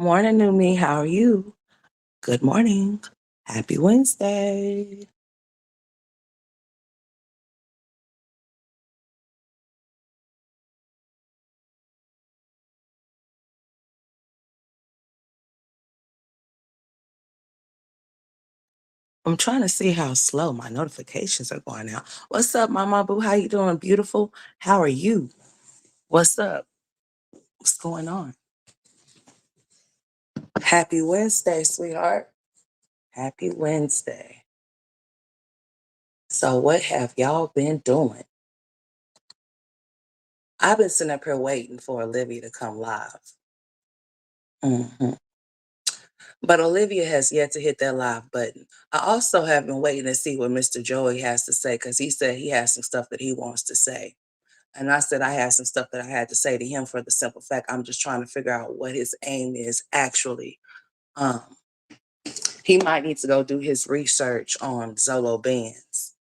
Morning, new me. How are you? Good morning. Happy Wednesday. I'm trying to see how slow my notifications are going out. What's up, Mama Boo? How you doing? Beautiful. How are you? What's up? What's going on? Happy Wednesday, sweetheart. Happy Wednesday. So, what have y'all been doing? I've been sitting up here waiting for Olivia to come live. Mhm. But Olivia has yet to hit that live button. I also have been waiting to see what Mr. Joey has to say because he said he has some stuff that he wants to say. And I said I had some stuff that I had to say to him for the simple fact I'm just trying to figure out what his aim is actually. Um, he might need to go do his research on Zolo bands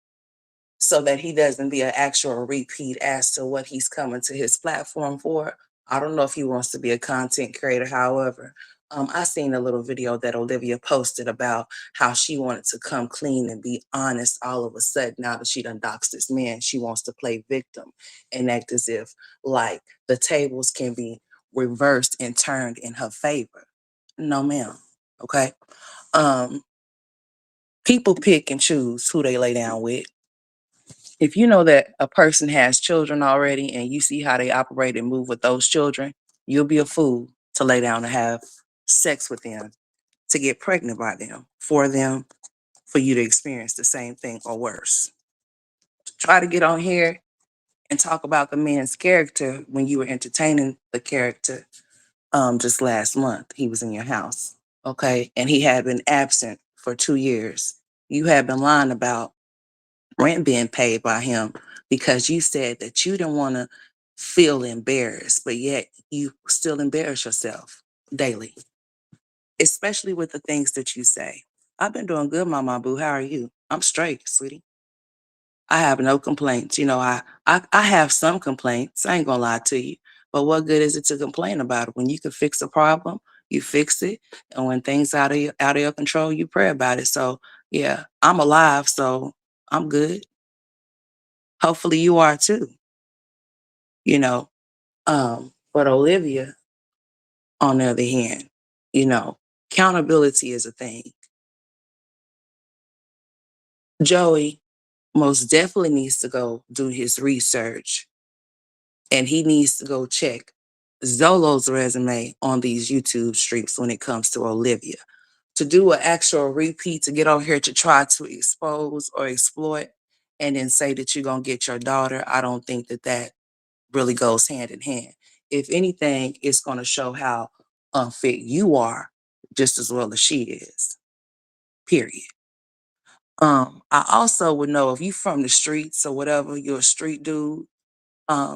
so that he doesn't be an actual repeat as to what he's coming to his platform for. I don't know if he wants to be a content creator. However, I seen a little video that Olivia posted about how she wanted to come clean and be honest all of a sudden. Now that she done doxed this man, she wants to play victim and act as if like the tables can be reversed and turned in her favor. No, ma'am. Okay. Um, People pick and choose who they lay down with. If you know that a person has children already and you see how they operate and move with those children, you'll be a fool to lay down and have sex with them, to get pregnant by them, for you to experience the same thing or worse. Try to get on here and talk about the man's character when you were entertaining the character just last month. He was in your house, okay? And he had been absent for 2 years. You had been lying about rent being paid by him because you said that you didn't want to feel embarrassed, but yet you still embarrass yourself daily, especially with the things that you say. I've been doing good, Mama Boo. How are you? I'm straight, sweetie. I have no complaints. I have some complaints. I ain't gonna lie to you. But what good is it to complain about it when you can fix a problem? You fix it, and when things out of your control, you pray about it. So yeah, I'm alive, so I'm good. Hopefully you are too, you know. But Olivia, on the other hand, you know, accountability is a thing. Joey most definitely needs to go do his research and he needs to go check Zolo's resume on these YouTube streams when it comes to Olivia. To do an actual repeat, to get on here to try to expose or exploit and then say that you're going to get your daughter, I don't think that that really goes hand in hand. If anything, it's going to show how unfit you are just as well as she is, period. I also would know if you from the streets or whatever, you're a street dude.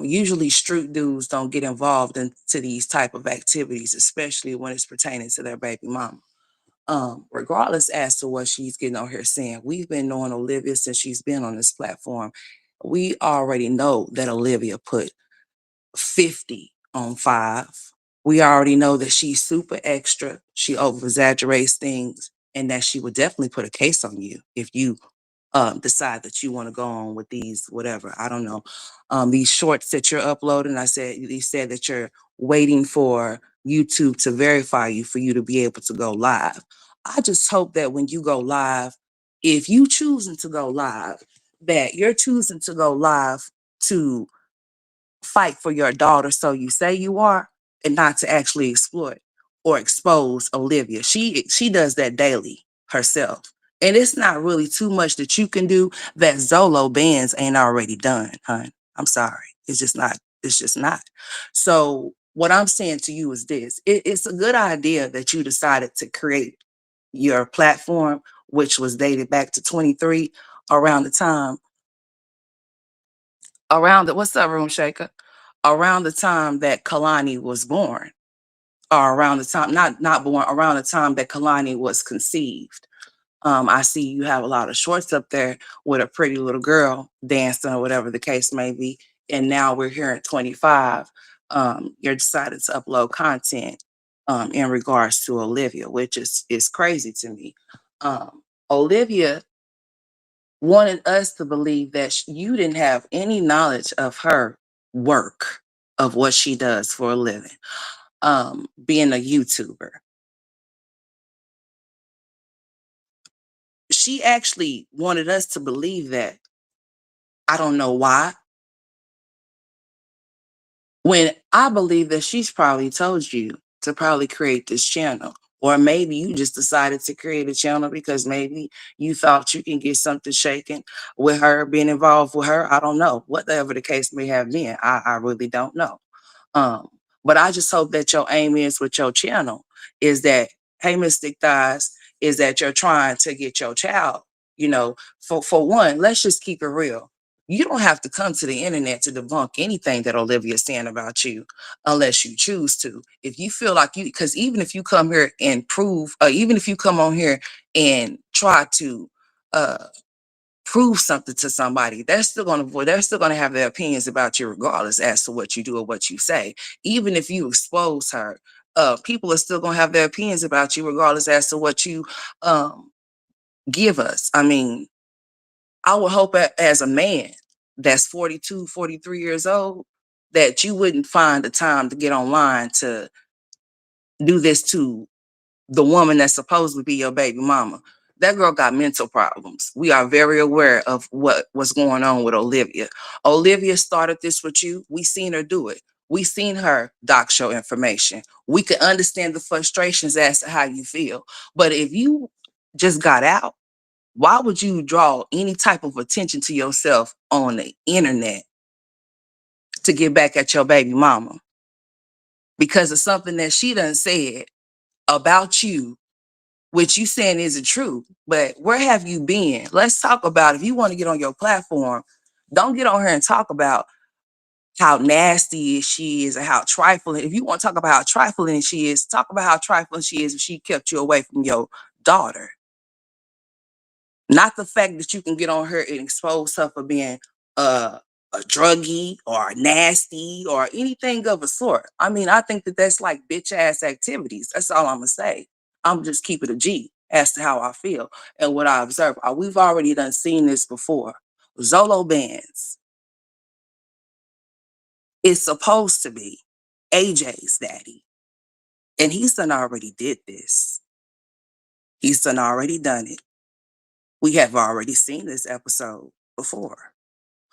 Usually street dudes don't get involved into these type of activities, especially when it's pertaining to their baby mama. Regardless as to what she's getting on here saying, we've been knowing Olivia since she's been on this platform. We already know that Olivia put 50 on 5. We already know that she's super extra. She over exaggerates things and that she would definitely put a case on you if you decide that you want to go on with these, whatever. I don't know. These shorts that you're uploading, you said that you're waiting for YouTube to verify you for you to be able to go live. I just hope that when you go live, if you choosing to go live, that you're choosing to go live to fight for your daughter, so you say you are, and not to actually exploit or expose Olivia. She does that daily herself. And it's not really too much that you can do that Zolo bands ain't already done, hun. I'm sorry. It's just not. So what I'm saying to you is this. It's a good idea that you decided to create your platform, which was dated back to 23 around the time around the what's up, room shaker? Around the time that Kalani was born, or around the time not born, around the time that Kalani was conceived. I see you have a lot of shorts up there with a pretty little girl dancing or whatever the case may be. And now we're here at 25. You're decided to upload content. in regards to Olivia, which is crazy to me. Olivia wanted us to believe that you didn't have any knowledge of her work, of what she does for a living, being a YouTuber. She actually wanted us to believe that. I don't know why. When I believe that she's probably told you to probably create this channel. Or maybe you just decided to create a channel because maybe you thought you can get something shaken with her being involved with her. I don't know. Whatever the case may have been, I really don't know. Um, but I just hope that your aim is with your channel is that, hey, Mystic Thighs, is that you're trying to get your child, for one, let's just keep it real. You don't have to come to the internet to debunk anything that Olivia's saying about you unless you choose to. If you feel like because even if you come here and prove, even if you come on here and try to uh, prove something to somebody, they're still gonna have their opinions about you regardless as to what you do or what you say. Even if you expose her, people are still gonna have their opinions about you regardless as to what you um give us. I mean, I would hope as a man that's 42, 43 years old, that you wouldn't find the time to get online to do this to the woman that's supposed to be your baby mama. That girl got mental problems. We are very aware of what's going on with Olivia. Olivia started this with you. We seen her do it. We seen her dox your information. We could understand the frustrations as to how you feel. But if you just got out, why would you draw any type of attention to yourself on the internet to get back at your baby mama? Because of something that she done said about you, which you saying isn't true, but where have you been? Let's talk about, if you want to get on your platform, don't get on here and talk about how nasty she is and how trifling. If you want to talk about how trifling she is, talk about how trifling she is if she kept you away from your daughter. Not the fact that you can get on her and expose her for being a druggie or nasty or anything of a sort. I mean, I think that that's like bitch ass activities. That's all I'm gonna say. I'm just keeping a G as to how I feel and what I observe. We've already done seen this before. Zolo Bands is supposed to be AJ's daddy, and he's done already did this. He's done already done it. We have already seen this episode before.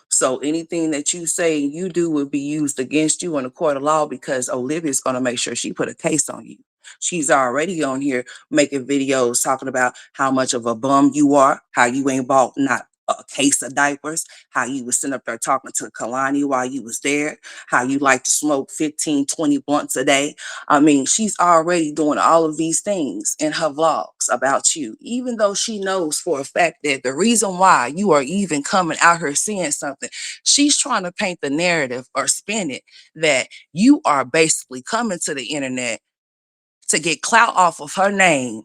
So anything that you say you do will be used against you in a court of law because Olivia's going to make sure she put a case on you. She's already on here making videos talking about how much of a bum you are, how you ain't bought not a case of diapers, how you was sitting up there talking to Kalani while you was there, how you like to smoke 15, 20 blunts a day. I mean, she's already doing all of these things in her vlogs about you, even though she knows for a fact that the reason why you are even coming out here saying something, she's trying to paint the narrative or spin it that you are basically coming to the internet to get clout off of her name,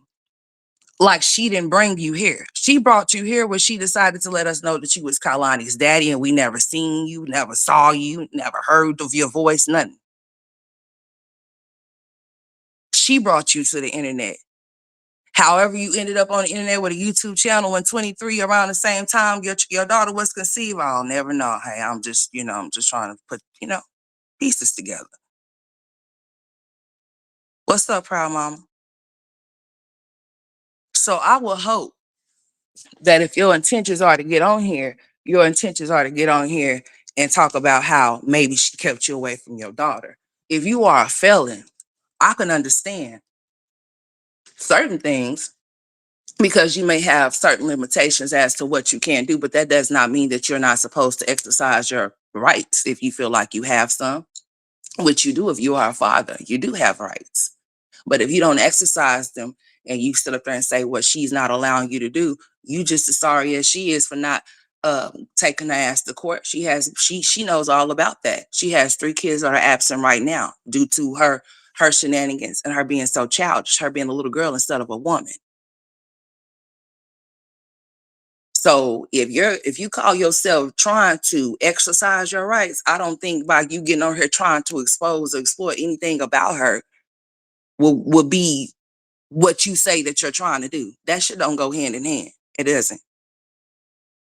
like she didn't bring you here. She brought you here when she decided to let us know that you was Kalani's daddy and we never seen you, never saw you, never heard of your voice, nothing. She brought you to the internet. However, you ended up on the internet with a YouTube channel in 23 around the same time your daughter was conceived. I'll never know. Hey, I'm just trying to put, pieces together. What's up, Proud Mama? So I will hope that if your intentions are to get on here, your intentions are to get on here and talk about how maybe she kept you away from your daughter. If you are a felon, I can understand certain things because you may have certain limitations as to what you can do, but that does not mean that you're not supposed to exercise your rights if you feel like you have some, which you do if you are a father. You do have rights. But if you don't exercise them and you sit up there and say what she's not allowing you to do, you just as sorry as she is for not taking her ass to court. She knows all about that. She has 3 kids that are absent right now due to her shenanigans and her being so childish, her being a little girl instead of a woman. So if you call yourself trying to exercise your rights, I don't think by you getting on here trying to expose or exploit anything about her will be what you say that you're trying to do. That shit don't go hand in hand. It doesn't.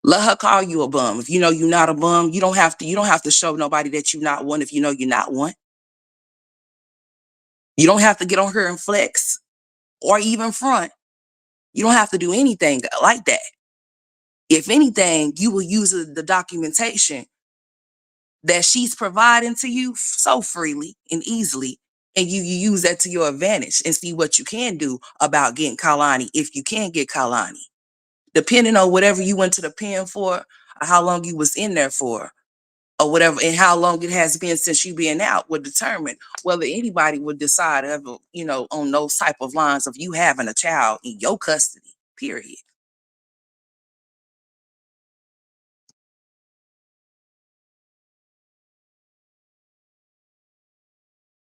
Let her call you a bum. If you know you're not a bum, you don't have to show nobody that you're not one if you know you're not one. You don't have to get on her and flex or even front. You don't have to do anything like that. If anything, you will use the documentation that she's providing to you so freely and easily, and you use that to your advantage and see what you can do about getting Kalani if you can get Kalani. Depending on whatever you went to the pen for, or how long you was in there for, or whatever, and how long it has been since you been out would determine whether anybody would decide ever, on those type of lines of you having a child in your custody, period.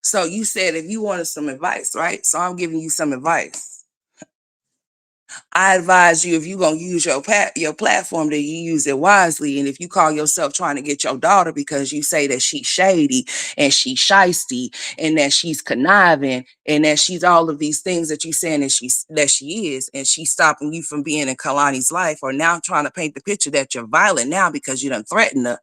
So you said if you wanted some advice, right? So I'm giving you some advice. I advise you, if you're gonna use your platform, that you use it wisely. And if you call yourself trying to get your daughter because you say that she's shady and she's shisty and that she's conniving and that she's all of these things that you saying that she is, and she's stopping you from being in Kalani's life, or now trying to paint the picture that you're violent now because you done threatened her,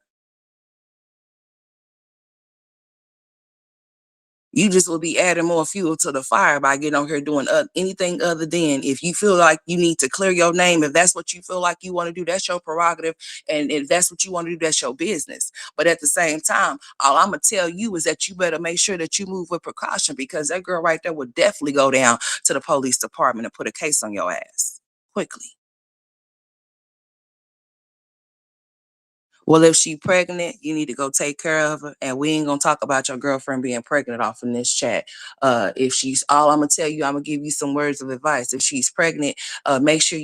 you just will be adding more fuel to the fire by getting on here doing anything other than, if you feel like you need to clear your name, if that's what you feel like you want to do, that's your prerogative. And if that's what you want to do, that's your business. But at the same time, all I'm going to tell you is that you better make sure that you move with precaution, because that girl right there would definitely go down to the police department and put a case on your ass quickly. Well, if she pregnant, you need to go take care of her. And we ain't gonna talk about your girlfriend being pregnant off in this chat. If she's all I'm gonna tell you, I'm gonna give you some words of advice. If she's pregnant, make sure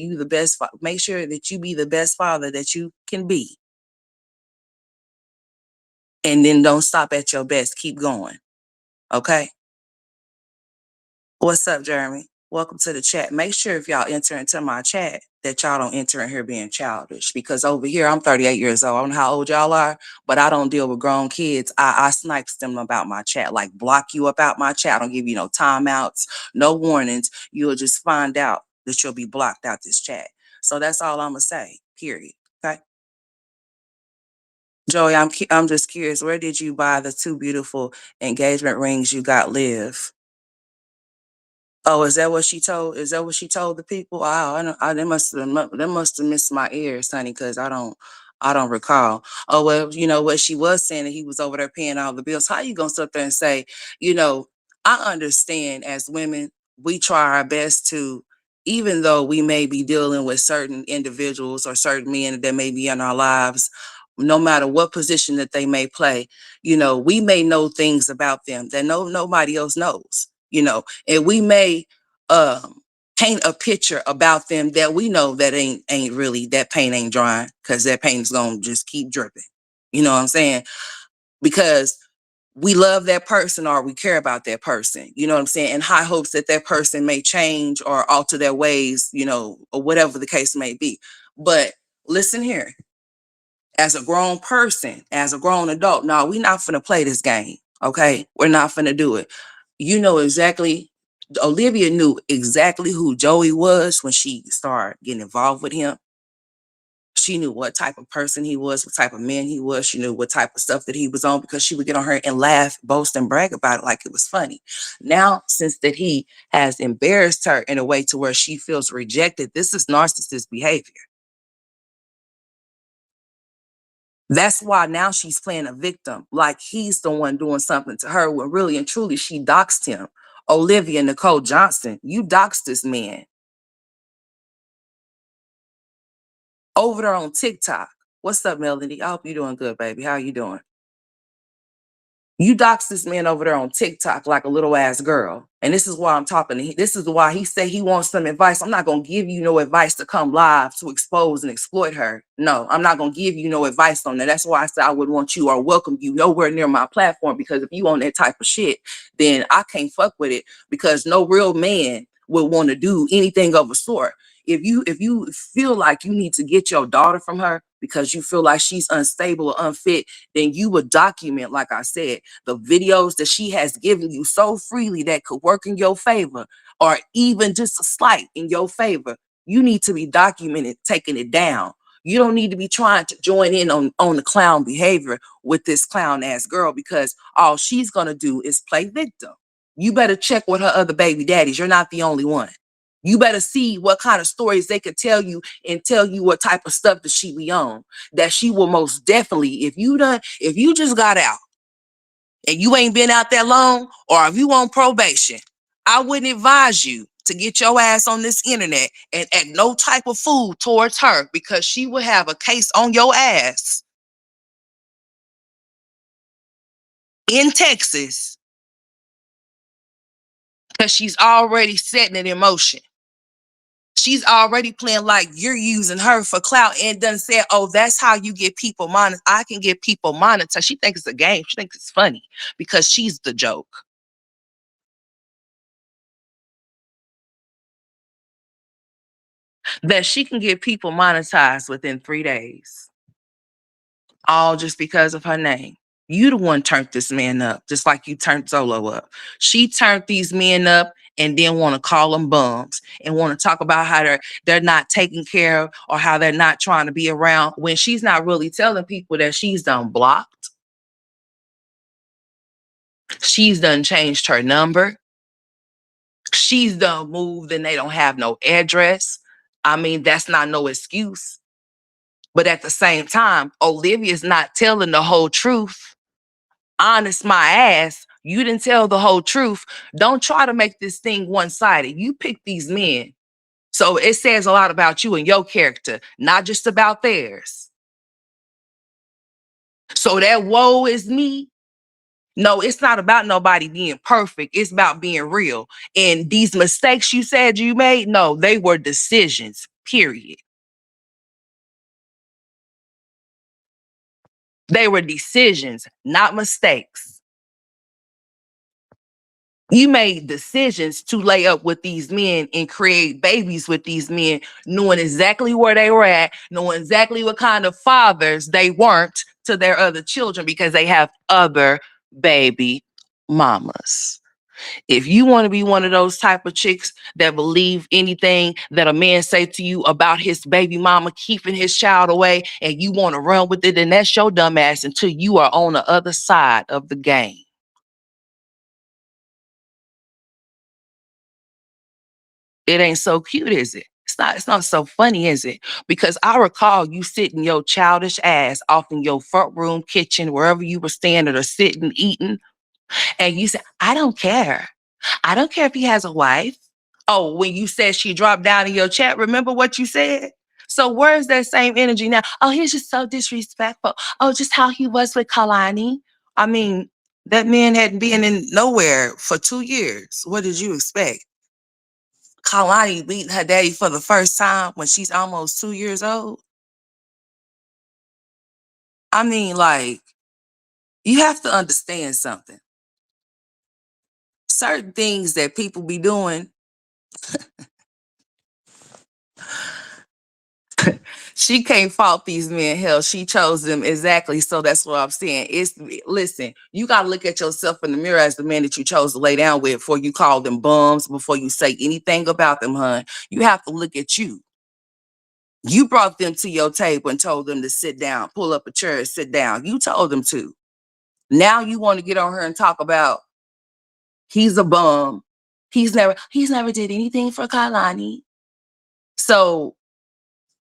make sure that you be the best father that you can be. And then don't stop at your best. Keep going. Okay. What's up, Jeremy? Welcome to the chat. Make sure if y'all enter into my chat that y'all don't enter in here being childish, because over here I'm 38 years old. I don't know how old y'all are, but I don't deal with grown kids. I snipes them about my chat, like block you about my chat. I don't give you no timeouts, no warnings. You'll just find out that you'll be blocked out this chat. So that's all I'm gonna say. Period. Okay. Joey, I'm just curious. Where did you buy the two beautiful engagement rings you got live? Oh, is that what she told? Is that what she told the people? Wow, they must have missed my ears, honey, because I don't recall. Oh well, you know what she was saying, that he was over there paying all the bills. How you gonna sit there and say, you know, I understand as women, we try our best to, even though we may be dealing with certain individuals or certain men that may be in our lives, no matter what position that they may play, we may know things about them that nobody else knows. And we may um paint a picture about them that we know that ain't really, that paint ain't drying, because that paint is gonna just keep dripping. You know what I'm saying? Because we love that person or we care about that person, you know what I'm saying? In high hopes that that person may change or alter their ways, or whatever the case may be. But listen here, as a grown person, as a grown adult, no, we're not finna play this game. Okay. We're not finna do it. You know exactly, Olivia knew exactly who Joey was when she started getting involved with him. She knew what type of person he was, what type of man he was. She knew what type of stuff that he was on, because she would get on her and laugh, boast, and brag about it like it was funny. Now, since that he has embarrassed her in a way to where she feels rejected, this is narcissist behavior. That's why now she's playing a victim, like he's the one doing something to her, when really and truly she doxed him. Olivia Nicole Johnson, you doxed this man over there on TikTok. What's up, Melody? I hope you're doing good, baby. How you doing? You dox this man over there on TikTok like a little ass girl. And this is why I'm talking to him. This is why he said he wants some advice. I'm not going to give you no advice to come live to expose and exploit her. No, I'm not going to give you no advice on that. That's why I said I would want you or welcome you nowhere near my platform, because if you on that type of shit, then I can't fuck with it, because no real man would want to do anything of a sort. If you feel like you need to get your daughter from her, because you feel like she's unstable or unfit, then you would document, like I said, the videos that she has given you so freely that could work in your favor, or even just a slight in your favor. You need to be documented, taking it down. You don't need to be trying to join in on the clown behavior with this clown ass girl, because all she's going to do is play victim. You better check with her other baby daddies. You're not the only one. You better see what kind of stories they could tell you, and tell you what type of stuff that she be on. That she will most definitely, if you just got out and you ain't been out that long, or if you on probation, I wouldn't advise you to get your ass on this internet and act no type of fool towards her, because she will have a case on your ass in Texas, because she's already setting it in motion. She's already playing like you're using her for clout, and done said, oh, that's how you get people monetized. I can get people monetized. She thinks it's a game. She thinks it's funny because she's the joke. That she can get people monetized within 3 days. All just because of her name. You the one turned this man up, just like you turned Zolo up. She turned these men up and then want to call them bums and want to talk about how they're not taken care of, or how they're not trying to be around, when she's not really telling people that she's done blocked. She's done changed her number. She's done moved and they don't have no address. I mean, that's not no excuse. But at the same time, Olivia's not telling the whole truth. Honest my ass, you didn't tell the whole truth. Don't try to make this thing one-sided. You pick these men. So it says a lot about you and your character, not just about theirs. So that woe is me. No, it's not about nobody being perfect. It's about being real. And these mistakes you said you made, no, they were decisions, period. They were decisions, not mistakes. You made decisions to lay up with these men and create babies with these men, knowing exactly where they were at, knowing exactly what kind of fathers they weren't to their other children, because they have other baby mamas. If you want to be one of those type of chicks that believe anything that a man say to you about his baby mama keeping his child away, and you want to run with it, then that's your dumb ass until you are on the other side of the game. It ain't so cute, is it? It's not so funny, is it? Because I recall you sitting your childish ass off in your front room, kitchen, wherever you were standing or sitting, eating, and you said, I don't care. I don't care if he has a wife. Oh, when you said she dropped down in your chat, remember what you said? So where's that same energy now? Oh, he's just so disrespectful. Oh, just how he was with Kalani. I mean, that man hadn't been in nowhere for 2 years. What did you expect? Kalani beating her daddy for the first time when she's almost 2 years old. I mean, like, you have to understand something. Certain things that people be doing, she can't fault these men. Hell, she chose them exactly. So that's what I'm saying. Listen, you gotta look at yourself in the mirror as the man that you chose to lay down with before you call them bums, before you say anything about them, hun. You have to look at you. You brought them to your table and told them to sit down, pull up a chair and sit down. You told them to. Now you want to get on her and talk about he's a bum. He's never did anything for Kalani. So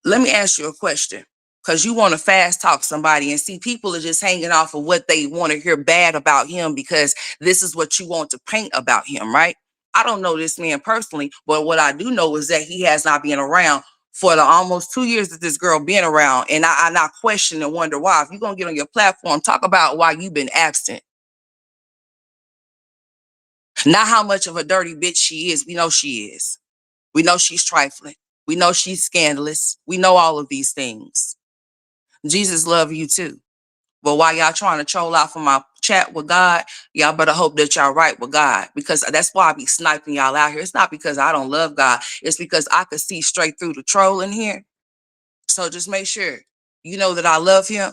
let me ask you a question, because you want to fast talk somebody, and see, people are just hanging off of what they want to hear bad about him, because this is what you want to paint about him, right? I don't know this man personally, but what I do know is that he has not been around for the almost 2 years that this girl been around, and I not question and wonder why. If you're gonna get on your platform, talk about why you've been absent, not how much of a dirty bitch she is. We know she is. We know she's trifling. We know she's scandalous. We know all of these things. Jesus love you too. But while y'all trying to troll out for my chat with God, y'all better hope that y'all right with God, because that's why I be sniping y'all out here. It's not because I don't love God. It's because I could see straight through the troll in here. So just make sure You know that I love him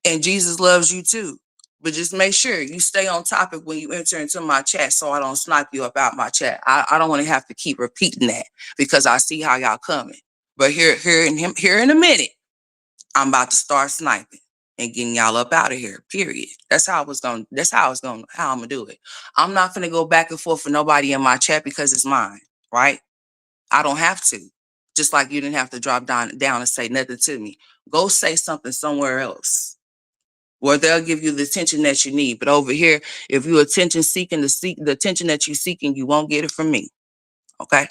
and Jesus loves you too. But just make sure you stay on topic when you enter into my chat so I don't snipe you about my chat. I don't want to have to keep repeating that because I see how y'all coming. But here in a minute, I'm about to start sniping and getting y'all up out of here. Period. How I'm gonna do it. I'm not gonna go back and forth with nobody in my chat because it's mine, right? I don't have to. Just like you didn't have to drop down and say nothing to me. Go say something somewhere else where they'll give you the attention that you need. But over here, if you're attention seeking, the attention that you're seeking, you won't get it from me. Okay?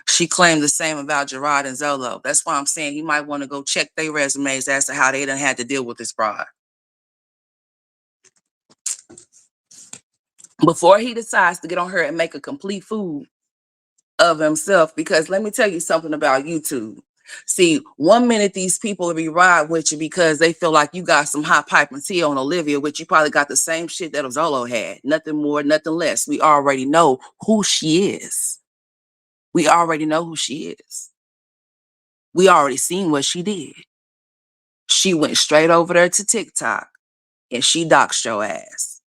She claimed the same about Gerard and Zolo. That's why I'm saying you might want to go check their resumes as to how they done had to deal with this broad. Before he decides to get on her and make a complete fool of himself, because let me tell you something about YouTube. See, 1 minute these people will be riding with you because they feel like you got some hot pipe and tea on Olivia, which you probably got the same shit that Zolo had. Nothing more, nothing less. We already know who she is. We already know who she is. We already seen what she did. She went straight over there to TikTok and she doxed your ass.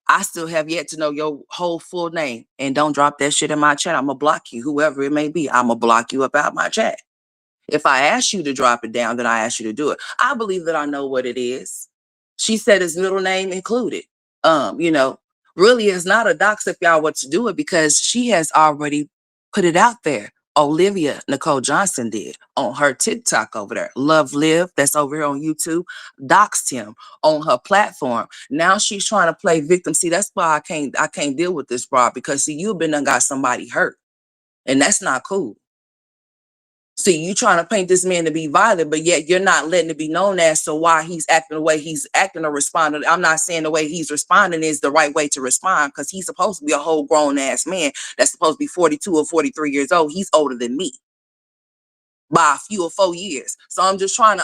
I still have yet to know your whole full name. And don't drop that shit in my chat. I'm going to block you, whoever it may be. I'm going to block you about my chat. If I ask you to drop it down, then I ask you to do it. I believe that I know what it is. She said his middle name included. You know, really it's not a dox if y'all want to do it because she has already put it out there. Olivia Nicole Johnson did on her TikTok over there. Love Live, that's over here on YouTube, doxed him on her platform. Now she's trying to play victim. See, that's why I can't deal with this, bro, because see, you've been done got somebody hurt. And that's not cool. See, you trying to paint this man to be violent, but yet you're not letting it be known as to why he's acting the way he's acting or responding. I'm not saying the way he's responding is the right way to respond because he's supposed to be a whole grown ass man that's supposed to be 42 or 43 years old. He's older than me by a few or 4 years. So I'm just trying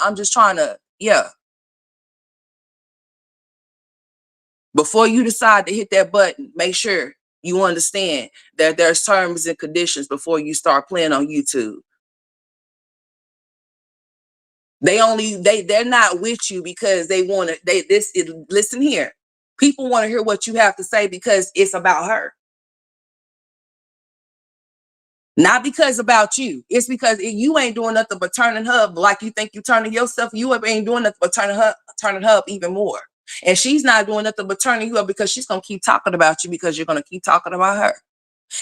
to, yeah. Before you decide to hit that button, make sure you understand that there's terms and conditions before you start playing on YouTube. They're not with you because they want to, listen here. People want to hear what you have to say because it's about her. Not because about you. It's because you ain't doing nothing but turning her up like you think you turning yourself. You ain't doing nothing but turning her up even more. And she's not doing nothing but turning you up because she's going to keep talking about you because you're going to keep talking about her.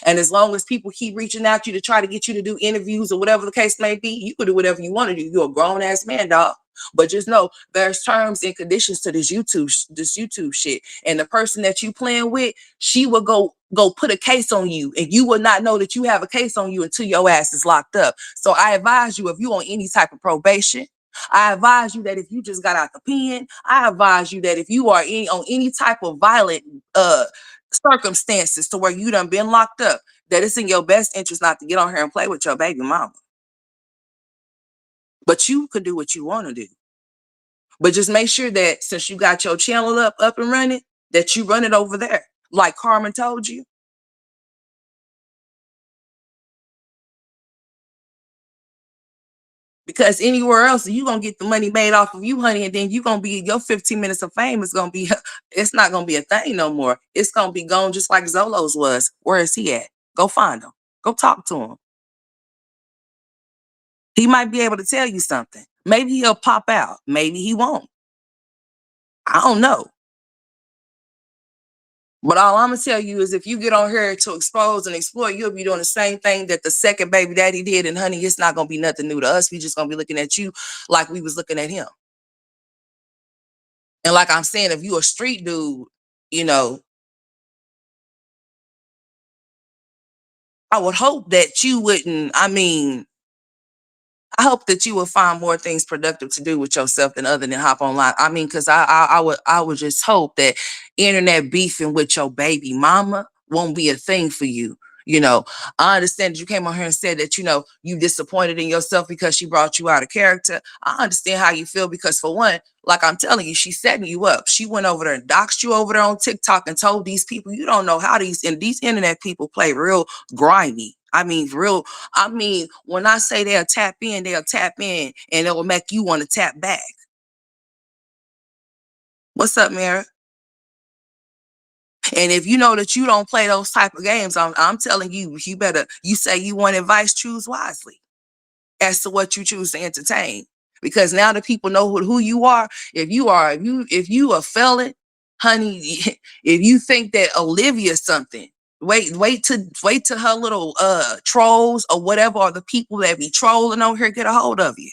And as long as people keep reaching out to you to try to get you to do interviews or whatever the case may be, you can do whatever you want to do. You're a grown ass man, dog. But just know there's terms and conditions to this YouTube shit. And the person that you playing with, she will go put a case on you, and you will not know that you have a case on you until your ass is locked up. So I advise you, if you on any type of probation, I advise you that if you just got out the pen, I advise you that if you are on any type of violent circumstances to where you done been locked up, that it's in your best interest not to get on here and play with your baby mama. But you could do what you want to do. But just make sure that since you got your channel up and running, that you run it over there. Like Carmen told you. Because anywhere else, you're going to get the money made off of you, honey, and then you're going to be, your 15 minutes of fame is going to be, it's not going to be a thing no more. It's going to be gone just like Zolo's was. Where is he at? Go find him. Go talk to him. He might be able to tell you something. Maybe he'll pop out. Maybe he won't. I don't know. But all I'm going to tell you is if you get on here to expose and exploit, you'll be doing the same thing that the second baby daddy did. And honey, it's not going to be nothing new to us. We just going to be looking at you like we was looking at him. And like I'm saying, if you a street dude, you know, I would hope that you wouldn't, I hope that you will find more things productive to do with yourself than other than hop online. Because I would just hope that internet beefing with your baby mama won't be a thing for you. You know, I understand that you came on here and said that, you know, you disappointed in yourself because she brought you out of character. I understand how you feel because for one, like I'm telling you, she's setting you up. She went over there and doxed you over there on TikTok and told these people, you don't know how these internet people play real grimy. I mean, real. I mean, when I say they'll tap in, and it will make you want to tap back. What's up, Mara? And if you know that you don't play those type of games, I'm telling you, you better. You say you want advice, choose wisely as to what you choose to entertain. Because now the people know who you are. If you a felon, honey, if you think that Olivia's something, wait till her little trolls or whatever, or the people that be trolling on here get a hold of you.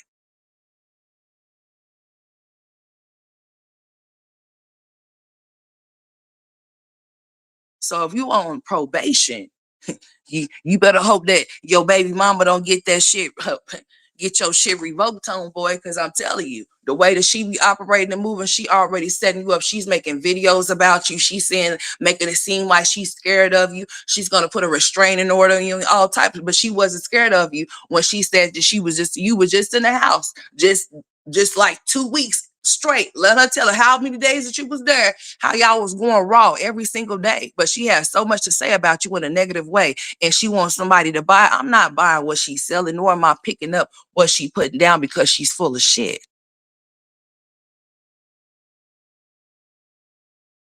So if you on probation, you better hope that your baby mama don't get that shit, get your shit revoked on, boy, because I'm telling you, the way that she be operating and moving, she already setting you up. She's making videos about you. She's saying, making it seem like she's scared of you. She's gonna put a restraining order on you, all types, but she wasn't scared of you when she said that you was just in the house, just like 2 weeks straight. Let her tell her how many days that you was there, how y'all was going raw every single day. But she has so much to say about you in a negative way, and she wants somebody to buy. I'm not buying what she's selling, nor am I picking up what she putting down, because she's full of shit.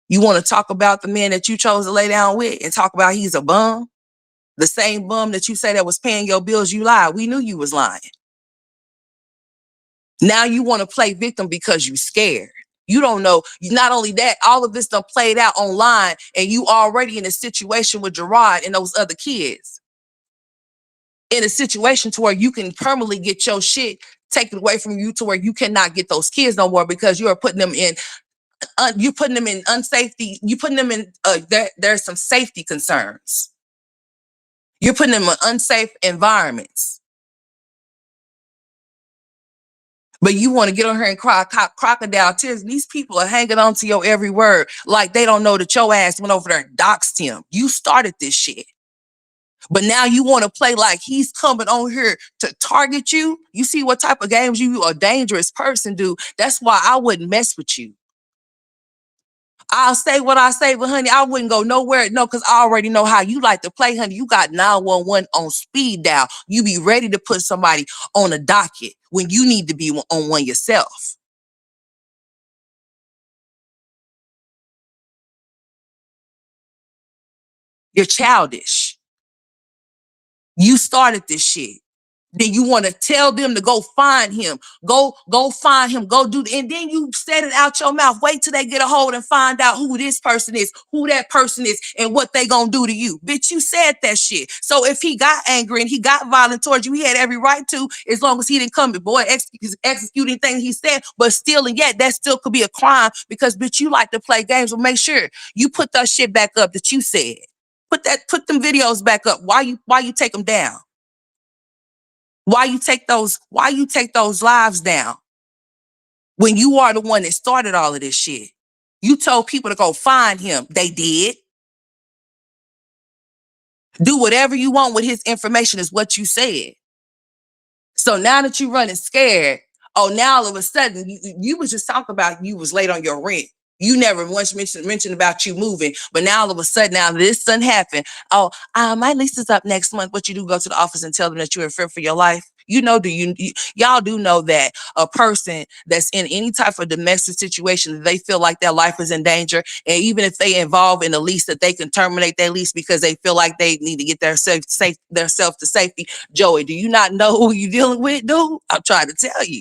You want to talk about the man that you chose to lay down with and talk about he's a bum? The same bum that you say that was paying your bills, you lied. We knew you was lying. Now you want to play victim because you scared. You don't know. Not only that, all of this done played out online, and you already in a situation with Gerard and those other kids. In a situation to where you can permanently get your shit taken away from you, to where you cannot get those kids no more, because you are putting them in, you're putting them in unsafety. You putting them in, there's some safety concerns. You're putting them in unsafe environments. But you want to get on here and cry crocodile tears. And these people are hanging on to your every word like they don't know that your ass went over there and doxed him. You started this shit. But now you want to play like he's coming on here to target you. You see what type of games you, a dangerous person, do. That's why I wouldn't mess with you. I'll say what I say, but honey, I wouldn't go nowhere. No, because I already know how you like to play, honey. You got 911 on speed dial. You be ready to put somebody on a docket when you need to be on one yourself. You're childish. You started this shit. Then you want to tell them to go find him. Go find him. Go do, and then you said it out your mouth. Wait till they get a hold and find out who this person is, who that person is, and what they gonna do to you. Bitch, you said that shit. So if he got angry and he got violent towards you, he had every right to, as long as he didn't come, boy, executing things he said, but still, and yet that still could be a crime, because bitch, you like to play games. But make sure you put that shit back up that you said. Put them videos back up. Why you take them down? Why you take those lives down when you are the one that started all of this shit? You told people to go find him. They did. Do whatever you want with his information is what you said. So now that you running scared, oh, now all of a sudden you was just talking about you was late on your rent. You never once mentioned about you moving, but now all of a sudden, now this done happened. Oh, my lease is up next month. What you do? Go to the office and tell them that you're in fear for your life. You know, y'all do know that a person that's in any type of domestic situation, they feel like their life is in danger, and even if they involve in a lease, that they can terminate their lease because they feel like they need to get their self to safety. Joey, do you not know who you dealing with, dude? I'm trying to tell you.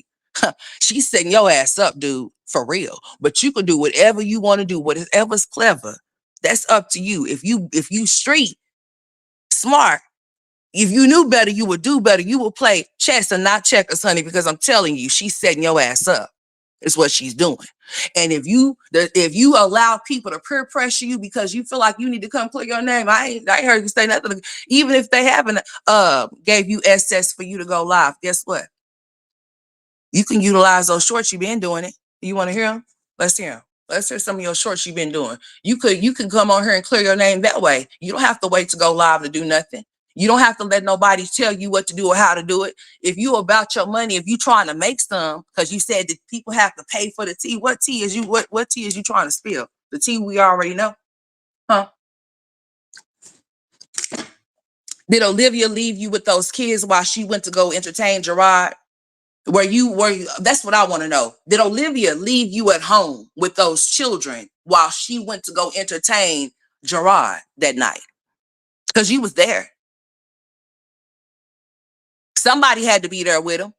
She's setting your ass up, dude, for real. But you can do whatever you want to do, whatever's clever. That's up to you. If you street smart, if you knew better, you would do better. You would play chess and not checkers, honey, because I'm telling you, she's setting your ass up. Is what she's doing. And if you allow people to peer pressure you because you feel like you need to come clear your name, I ain't heard you say nothing. Even if they haven't gave you access for you to go live, guess what? You can utilize those shorts. You've been doing it. You want to hear them? Let's hear them. Let's hear some of your shorts you've been doing. You can come on here and clear your name that way. You don't have to wait to go live to do nothing. You don't have to let nobody tell you what to do or how to do it. If you about your money, if you trying to make some, because you said that people have to pay for the tea. What tea is what tea is you trying to spill? The tea we already know, huh? Did Olivia leave you with those kids while she went to go entertain Gerard? Were you, that's what I want to know. Did Olivia leave you at home with those children while she went to go entertain Gerard that night? Because you was there. Somebody had to be there with him.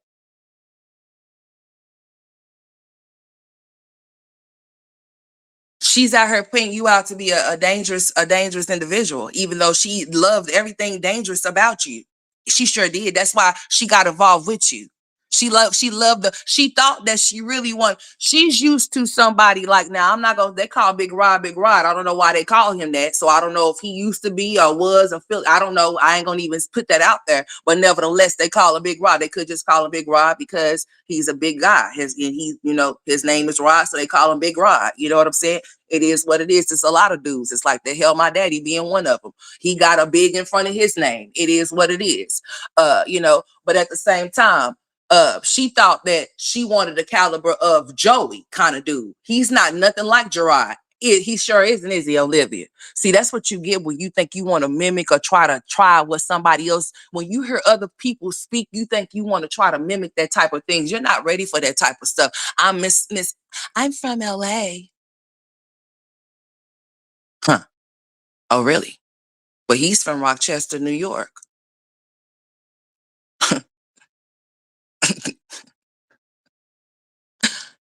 She's out here putting you out to be a dangerous individual, even though she loved everything dangerous about you. She sure did. That's why she got involved with you. She thought that she really she's used to somebody like, now I'm not gonna, they call Big Rod Big Rod. I don't know why they call him that. So I don't know if he used to be or was or feel, I don't know. I ain't gonna even put that out there. But nevertheless, they call him Big Rod. They could just call him Big Rod because he's a big guy. His name is Rod, so they call him Big Rod. You know what I'm saying? It is what it is. It's a lot of dudes. It's like the hell my daddy being one of them. He got a big in front of his name. It is what it is. But at the same time, she thought that she wanted the caliber of Joey kind of dude. He's not nothing like Gerard. He sure isn't, is he, Olivia? See, that's what you get when you think you want to mimic or try what somebody else. When you hear other people speak, you think you want to try to mimic that type of things. You're not ready for that type of stuff. I'm from LA. Huh. Oh, really? But he's from Rochester, New York.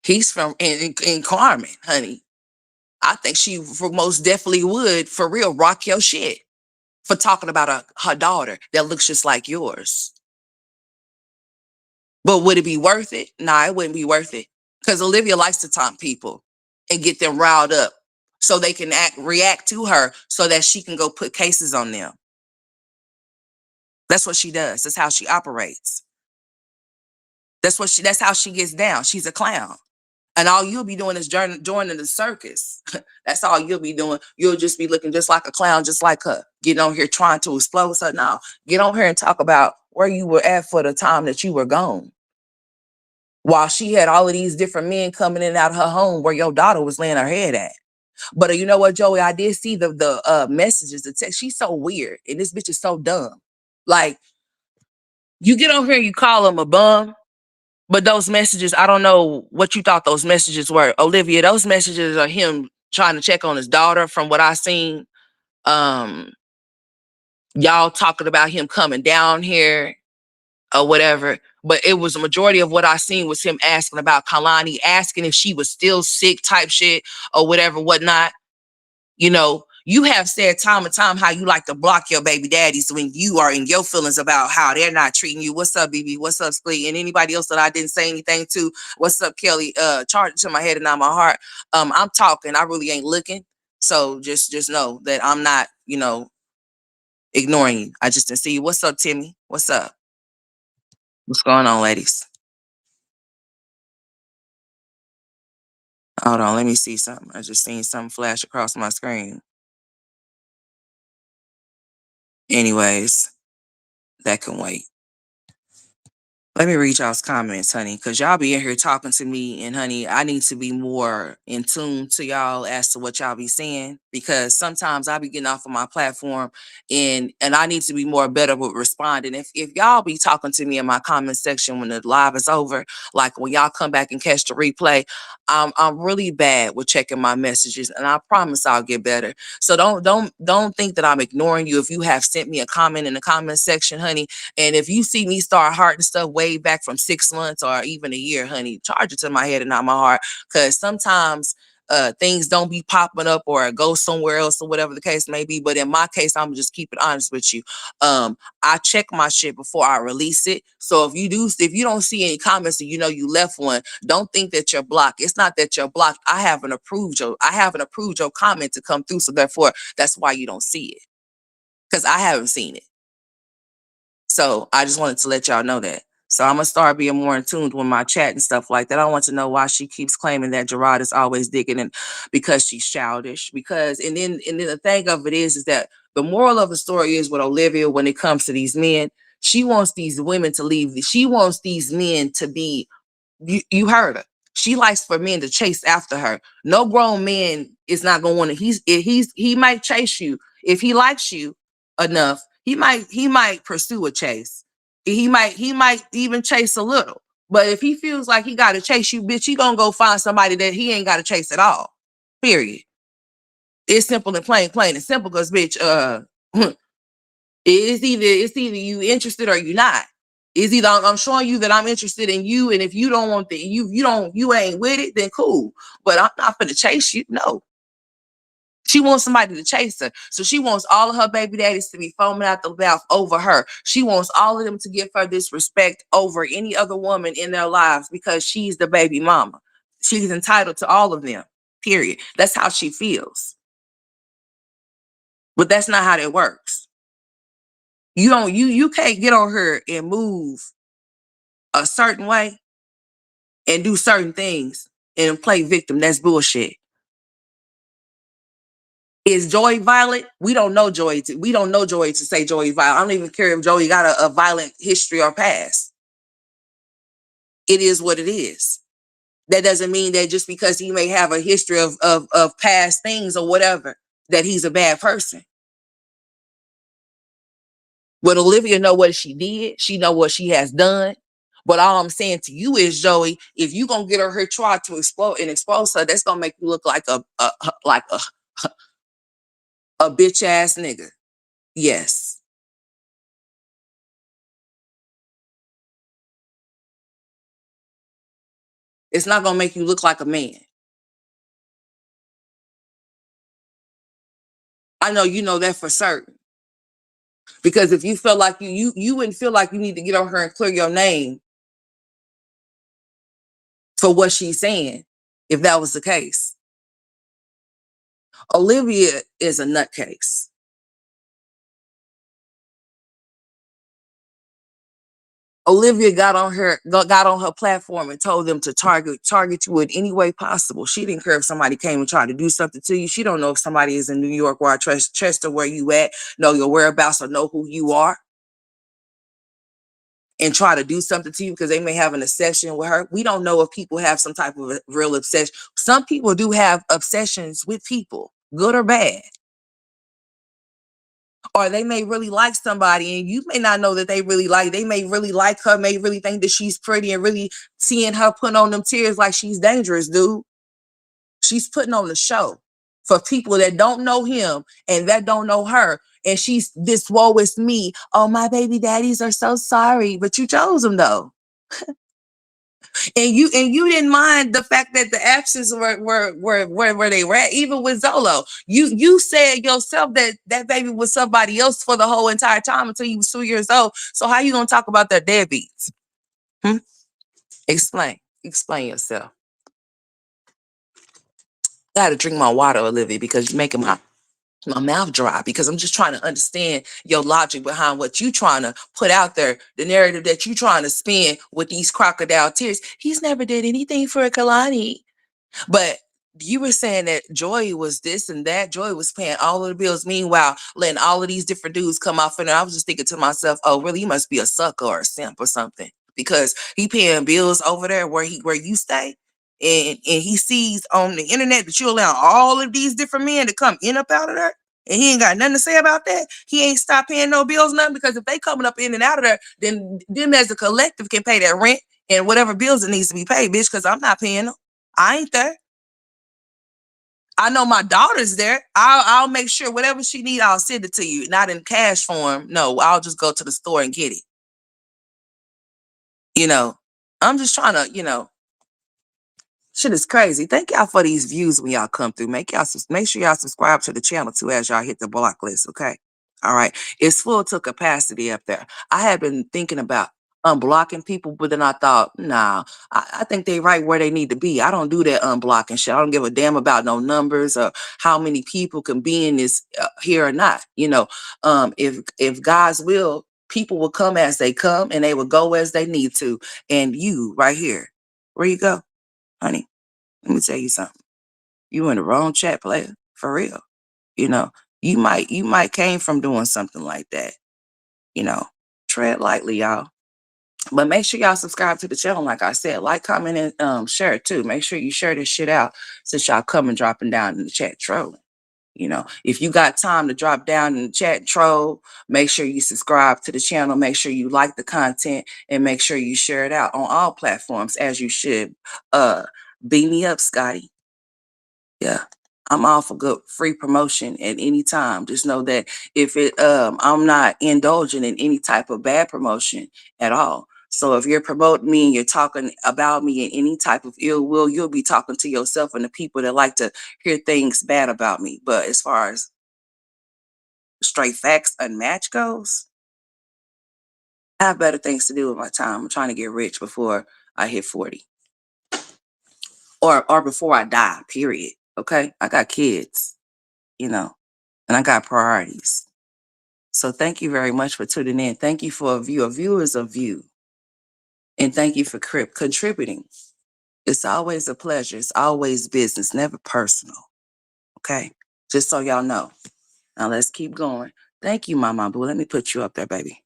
He's from in Carmen, honey. I think she most definitely would, for real, rock your shit for talking about her daughter that looks just like yours. But would it be worth it? Nah, it wouldn't be worth it. Because Olivia likes to taunt people and get them riled up so they can react to her so that she can go put cases on them. That's what she does. That's how she operates. That's how she gets down. She's a clown. And all you'll be doing is joining the circus. That's all you'll be doing. You'll just be looking just like a clown, just like her. Getting on here trying to explode. So now, get on here and talk about where you were at for the time that you were gone. While she had all of these different men coming in and out of her home where your daughter was laying her head at. But you know what, Joey? I did see the messages, the text. She's so weird. And this bitch is so dumb. Like, you get on here and you call him a bum. But those messages, I don't know what you thought those messages were. Olivia, those messages are him trying to check on his daughter from what I seen. Um, y'all talking about him coming down here or whatever. But it was a majority of what I seen was him asking about Kalani, asking if she was still sick type shit or whatever, whatnot. You know, you have said time and time how you like to block your baby daddies when you are in your feelings about how they're not treating you. What's up, BB? What's up, Splee? And anybody else that I didn't say anything to, what's up, Kelly? Charge it to my head and not my heart. I'm talking. I really ain't looking. So just know that I'm not, ignoring you. I just didn't see you. What's up, Timmy? What's up? What's going on, ladies? Hold on, let me see something. I just seen something flash across my screen. Anyways, that can wait. Let me read y'all's comments, honey, because y'all be in here talking to me, and honey, I need to be more in tune to y'all as to what y'all be saying, because sometimes I be getting off of my platform and I need to be more better with responding. If y'all be talking to me in my comment section when the live is over, like when y'all come back and catch the replay, I'm really bad with checking my messages, and I promise I'll get better. So don't think that I'm ignoring you if you have sent me a comment in the comment section, honey. And if you see me start hearting stuff way back from 6 months or even a year, honey, charge it to my head and not my heart. Because sometimes things don't be popping up or go somewhere else or whatever the case may be. But in my case, I'm just keep it honest with you. I check my shit before I release it. So if you don't see any comments and you left one, don't think that you're blocked. It's not that you're blocked. I haven't approved your comment to come through. So therefore, that's why you don't see it. Because I haven't seen it. So I just wanted to let y'all know that. So I'm gonna start being more in tune with my chat and stuff like that. I want to know why she keeps claiming that Gerard is always digging in because she's childish. And then the thing of it is that the moral of the story is with Olivia when it comes to these men, she wants these women to leave. She wants these men to be, you heard her. She likes for men to chase after her. No grown man is not gonna want to, he might chase you if he likes you enough. He might pursue a chase. He might even chase a little. But if he feels like he gotta chase you, bitch, he gonna go find somebody that he ain't gotta chase at all. Period. It's simple and plain and simple, because bitch, it's either you interested or you not. It's either I'm showing you that I'm interested in you, and if you don't want the you ain't with it, then cool. But I'm not gonna chase you. No. She wants somebody to chase her. So she wants all of her baby daddies to be foaming out the mouth over her. She wants all of them to give her this respect over any other woman in their lives because she's the baby mama. She's entitled to all of them. Period. That's how she feels. But that's not how that works. You can't get on her and move a certain way and do certain things and play victim. That's bullshit. Is Joey violent? We don't know Joey. We don't know Joey to say Joey's violent. I don't even care if Joey got a violent history or past. It is what it is. That doesn't mean that just because he may have a history of past things or whatever, that he's a bad person. But Olivia know what she did. She know what she has done. But all I'm saying to you is, Joey, if you gonna get her try to explode and expose her, that's gonna make you look like a bitch ass nigga. Yes. It's not gonna make you look like a man. I know you know that for certain. Because if you feel like you wouldn't feel like you need to get on her and clear your name for what she's saying, if that was the case. Olivia is a nutcase. Olivia got on her platform and told them to target you in any way possible. She didn't care if somebody came and tried to do something to you. She don't know if somebody is in New York or Chester where you at, know your whereabouts or know who you are, and try to do something to you because they may have an obsession with her. We don't know if people have some type of a real obsession. Some people do have obsessions with people, good or bad. Or they may really like somebody and you may not know that they may really like her, may really think that she's pretty, and really seeing her putting on them tears like she's dangerous, dude. She's putting on the show for people that don't know him and that don't know her. And she's this, woe is me. Oh, my baby daddies are so sorry. But you chose them though. And you didn't mind the fact that the absence where they were at, even with Zolo. You said yourself that that baby was somebody else for the whole entire time until you was 2 years old. So how you gonna talk about their deadbeats? Hmm? Explain yourself. I gotta drink my water, Olivia, because you're making my mouth dry, because I'm just trying to understand your logic behind what you trying to put out there, the narrative that you trying to spin with these crocodile tears. He's never did anything for Kalani. But you were saying that Joy was this and that. Joy was paying all of the bills. Meanwhile, letting all of these different dudes come off. And I was just thinking to myself, oh, really? He must be a sucker or a simp or something, because he paying bills over there where you stay. And he sees on the internet that you allow all of these different men to come in up out of there. And he ain't got nothing to say about that. He ain't stopped paying no bills, nothing, because if they coming up in and out of there, then them as a collective can pay that rent and whatever bills that needs to be paid, bitch, because I'm not paying them. I ain't there. I know my daughter's there. I'll make sure whatever she needs, I'll send it to you. Not in cash form. No, I'll just go to the store and get it. You know, I'm just trying to, shit is crazy. Thank y'all for these views when y'all come through. Make sure y'all subscribe to the channel too as y'all hit the block list, okay? All right. It's full to capacity up there. I had been thinking about unblocking people, but then I thought, nah, I think they right where they need to be. I don't do that unblocking shit. I don't give a damn about no numbers or how many people can be in this here or not. If God's will, people will come as they come and they will go as they need to. And you right here, where you go, honey? Let me tell you something. You in the wrong chat, player, for real. You know, you might came from doing something like that. You know, tread lightly, y'all. But make sure y'all subscribe to the channel. Like I said, like, comment, and share it too. Make sure you share this shit out since y'all coming dropping down in the chat trolling. If you got time to drop down in the chat and troll, make sure you subscribe to the channel, make sure you like the content, and make sure you share it out on all platforms as you should. Uh, beat me up, Scotty. Yeah. I'm all for good free promotion at any time. Just know that if I'm not indulging in any type of bad promotion at all. So if you're promoting me and you're talking about me in any type of ill will, you'll be talking to yourself and the people that like to hear things bad about me. But as far as straight facts unmatched goes, I have better things to do with my time. I'm trying to get rich before I hit 40. Or before I die, period. Okay. I got kids, you know, and I got priorities. So thank you very much for tuning in. Thank you for a view. A view is a view. And thank you for contributing. It's always a pleasure. It's always business, never personal. Okay. Just so y'all know. Now let's keep going. Thank you, Mama Boo. Let me put you up there, baby.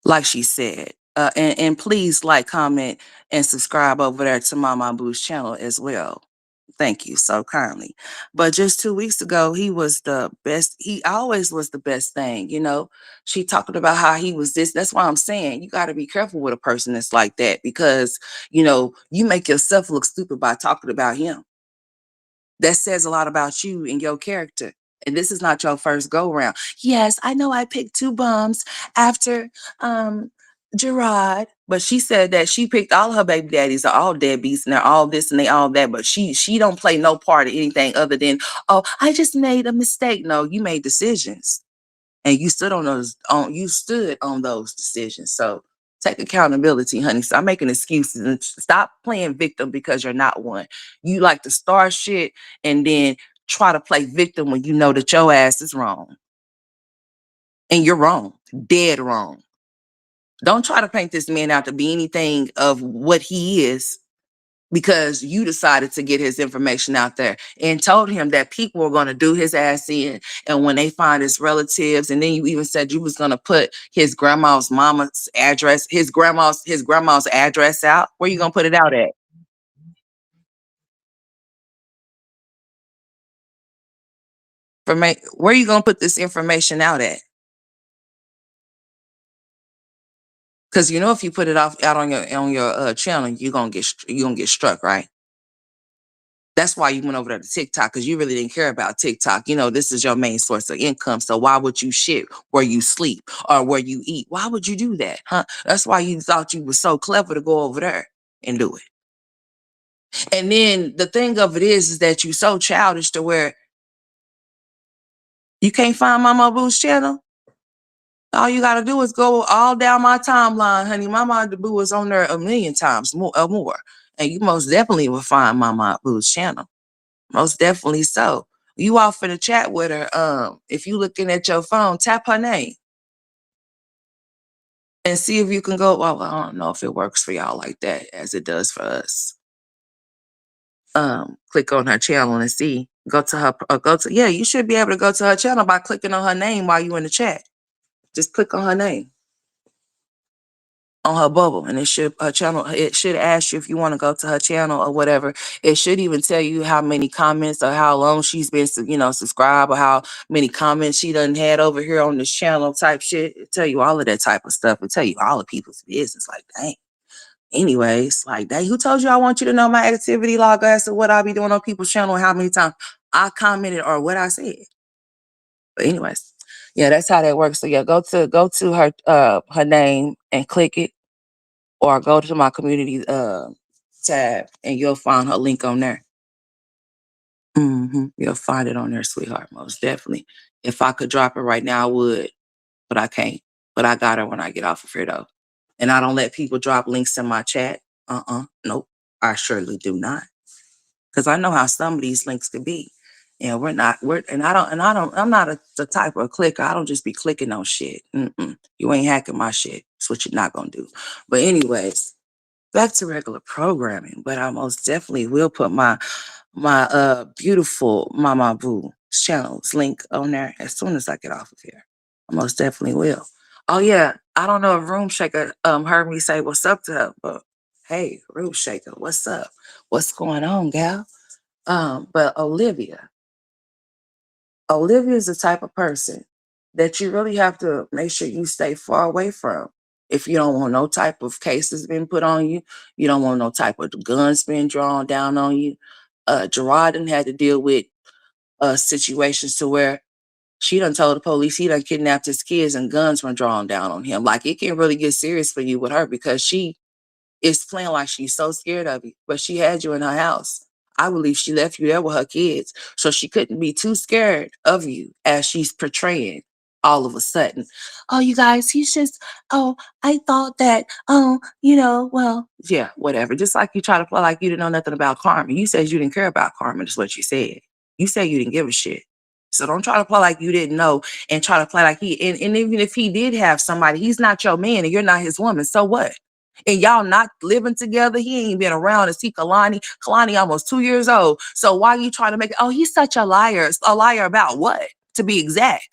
Like she said. And please like, comment, and subscribe over there to Mama Boo's channel as well. Thank you so kindly. But just 2 weeks ago, he was the best. He always was the best thing, She talked about how he was this. That's why I'm saying you got to be careful with a person that's like that because, you make yourself look stupid by talking about him. That says a lot about you and your character. And this is not your first go round. Yes, I know I picked two bums after Gerard, but she said that she picked all her baby daddies are all deadbeats and they're all this and they all that. But she don't play no part of anything other than, oh, I just made a mistake. No, you made decisions and you stood on those decisions. So take accountability, honey. Stop making excuses and stop playing victim because you're not one. You like to start shit and then try to play victim when you know that your ass is wrong. And you're wrong, dead wrong. Don't try to paint this man out to be anything of what he is because you decided to get his information out there and told him that people were going to do his ass in. And when they find his relatives, and then you even said you was going to put his grandma's mama's address, his grandma's address out. Where you going to put it out at? Where you going to put this information out at? Because if you put it out on your channel, you're gonna get struck, right? That's why you went over there to TikTok because you really didn't care about TikTok. This is your main source of income. So why would you shit where you sleep or where you eat? Why would you do that? Huh? That's why you thought you were so clever to go over there and do it. And then the thing of it is that you're so childish to where you can't find Mama Boo's channel. All you gotta do is go all down my timeline, honey. Mama Boo is on there a million times more or more. And you most definitely will find Mama Boo's channel. Most definitely so. You off in the chat with her. If you looking at your phone, tap her name and see if you can go. Well, I don't know if it works for y'all like that as it does for us. Click on her channel and see. Go to her. Yeah. You should be able to go to her channel by clicking on her name while you in the chat. Just click on her name on her bubble, and it should ask you if you want to go to her channel or whatever. It should even tell you how many comments or how long she's been subscribed or how many comments she done had over here on this channel type shit. It tell you all of that type of stuff. It tell you all of people's business. Like, dang. Anyways, like, dang, who told you I want you to know my activity log as to what I be doing on people's channel and how many times I commented or what I said? But anyways, yeah, that's how that works. So yeah, go to her name and click it, or go to my community tab and you'll find her link on there. You'll find it on there, sweetheart, most definitely. If I could drop it right now, I would, but I can't. But I got her when I get off of here, though. And I don't let people drop links in my chat. Nope. I surely do not. Because I know how some of these links could be. And I'm not the type of clicker. I don't just be clicking on shit. You ain't hacking my shit. That's what you're not going to do. But anyways, back to regular programming, but I most definitely will put my beautiful Mama Boo channel's link on there as soon as I get off of here. I most definitely will. Oh yeah, I don't know if Room Shaker heard me say what's up to her, but hey, Room Shaker, what's up? What's going on, gal? But Olivia, Olivia is the type of person that you really have to make sure you stay far away from. If you don't want no type of cases being put on you, you don't want no type of guns being drawn down on you. Gerard done had to deal with situations to where she done told the police he done kidnapped his kids and guns were drawn down on him. Like it can really get serious for you with her because she is playing like she's so scared of you, but she had you in her house. I believe she left you there with her kids, so she couldn't be too scared of you as she's portraying all of a sudden. Oh, you guys, he's just, oh, I thought that, well, yeah, whatever. Just like you try to play like you didn't know nothing about Carmen. You said you didn't care about Carmen, is what you said. You said you didn't give a shit. So don't try to play like you didn't know and try to play like and even if he did have somebody, he's not your man and you're not his woman. So what? And y'all not living together. He ain't been around to see Kalani. Kalani almost 2 years old. So why are you trying to make it? Oh, he's such a liar. A liar about what? To be exact.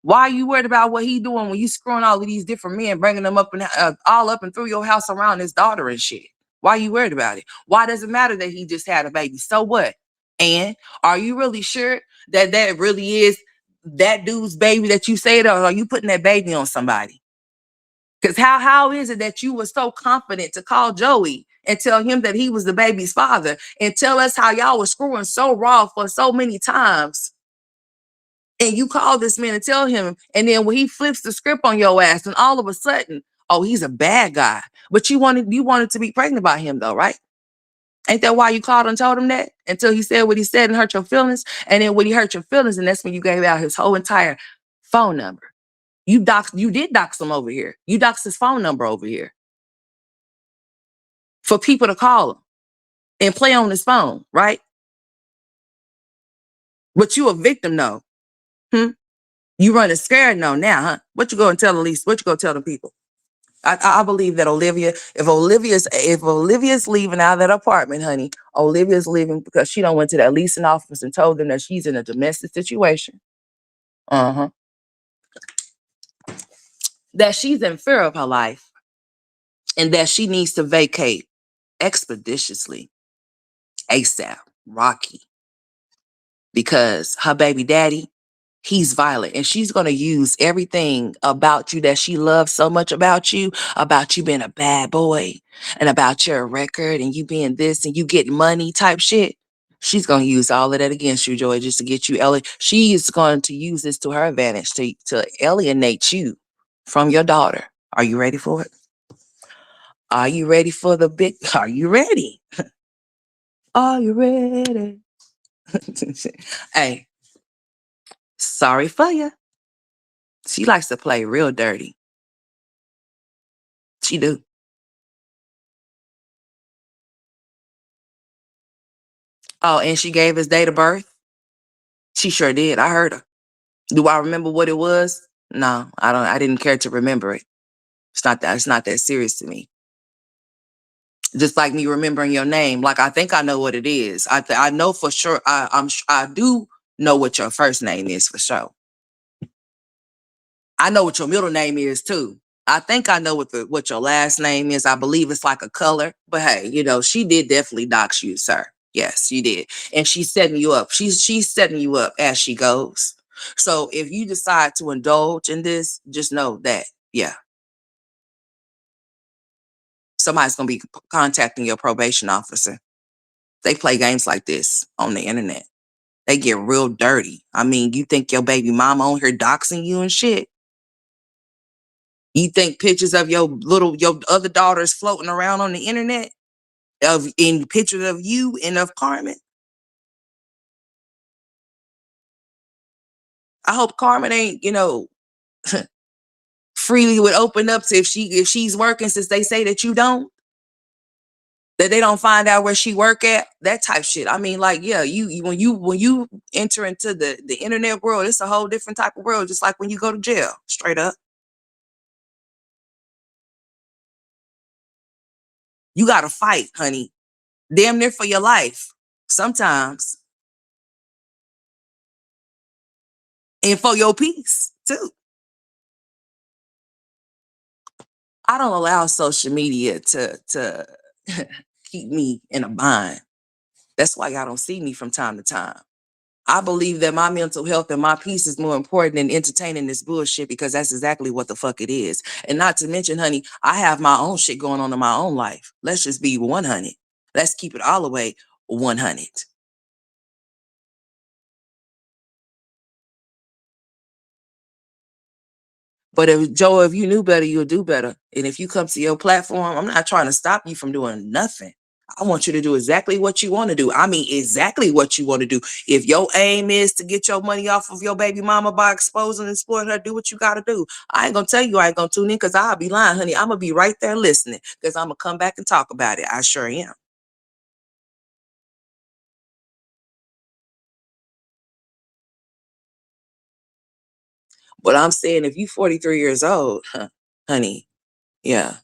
Why are you worried about what he doing when you screwing all of these different men, bringing them up and all up and through your house around his daughter and shit? Why are you worried about it? Why does it matter that he just had a baby? So what? And are you really sure that that really is that dude's baby that you say it, or are you putting that baby on somebody? Because how is it that you were so confident to call Joey and tell him that he was the baby's father and tell us how y'all was screwing so raw for so many times? And you call this man and tell him, and then when he flips the script on your ass, and all of a sudden, oh, he's a bad guy. But you wanted to be pregnant by him though, right? Ain't that why you called and told him that? Until he said what he said and hurt your feelings. And then when he hurt your feelings, and that's when you gave out his whole entire phone number. You did dox him over here. You doxed his phone number over here for people to call him and play on his phone, right? But you a victim though. Hmm? You running scared no now, huh? What you go and tell LEtzZ? What you go tell the people? I believe that if Olivia's leaving out of that apartment, honey, Olivia's leaving because she don't went to that leasing office and told them that she's in a domestic situation. Uh-huh. That she's in fear of her life and that she needs to vacate expeditiously, ASAP, Rocky, because her baby daddy, he's violent and she's going to use everything about you that she loves so much about you being a bad boy and about your record and you being this and you getting money type shit. She's going to use all of that against you, Joy, just to get you. She is going to use this to her advantage to alienate you from your daughter. Are you ready for it? Are you ready for the big? Are you ready? Are you ready? Hey, sorry for you. She likes to play real dirty. She do. Oh, and she gave his date of birth? She sure did. I heard her. Do I remember what it was? No, I don't. I didn't care to remember it. It's not that serious to me. Just like me remembering your name. Like I think I know what it is. I know for sure. I do know what your first name is for sure. I know what your middle name is too. I think I know what your last name is. I believe it's like a color. But hey, she did definitely dox you, sir. Yes, you did. And she's setting you up. She's setting you up as she goes. So if you decide to indulge in this, just know that, yeah, somebody's gonna be contacting your probation officer. They play games like this on the internet. They get real dirty. I mean, you think your baby mama on here doxing you and shit? You think pictures of your other daughters floating around on the internet in pictures of you and of Carmen? I hope Carmen ain't, freely would open up to if she's working since they say that you don't, that they don't find out where she work at, that type shit. I mean, like, yeah, when you enter into the internet world, it's a whole different type of world, just like when you go to jail, straight up. You gotta fight, honey. Damn near for your life. Sometimes. And for your peace too. I don't allow social media to keep me in a bind. That's why y'all don't see me from time to time. I believe that my mental health and my peace is more important than entertaining this bullshit, because that's exactly what the fuck it is. And not to mention, honey, I have my own shit going on in my own life. Let's just be 100. Let's keep it all the way 100. But if Joe, if you knew better, you'll do better. And if you come to your platform, I'm not trying to stop you from doing nothing. I want you to do exactly what you want to do. I mean, exactly what you want to do. If your aim is to get your money off of your baby mama by exposing and exploiting her, do what you got to do. I ain't going to tell you I ain't going to tune in, because I'll be lying, honey. I'm going to be right there listening, because I'm going to come back and talk about it. I sure am. But I'm saying, if you 43 years old, honey, yeah,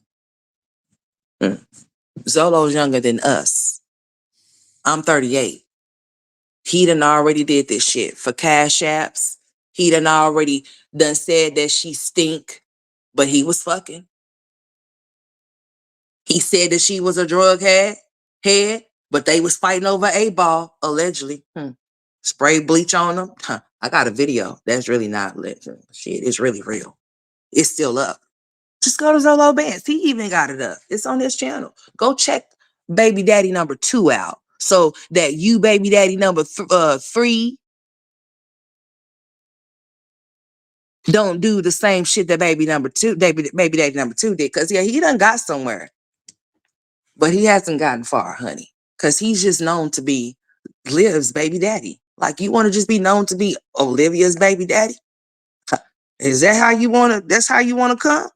Zolo's younger than us. I'm 38. He done already did this shit for cash apps. He done already done said that she stink, but he was fucking. He said that she was a drug head, but they was fighting over a ball, allegedly. Spray bleach on them. I got a video. That's really not lit. Shit, it's really real. It's still up. Just go to Zolo Banks. He even got it up. It's on his channel. Go check baby daddy number 2 out, so that you baby daddy number 3 don't do the same shit that baby daddy number 2 did. Cause yeah, he done got somewhere, but he hasn't gotten far, honey. Cause he's just known to be Liv's baby daddy. Like, you want to just be known to be Olivia's baby daddy? Is that how you want to? That's how you want to come?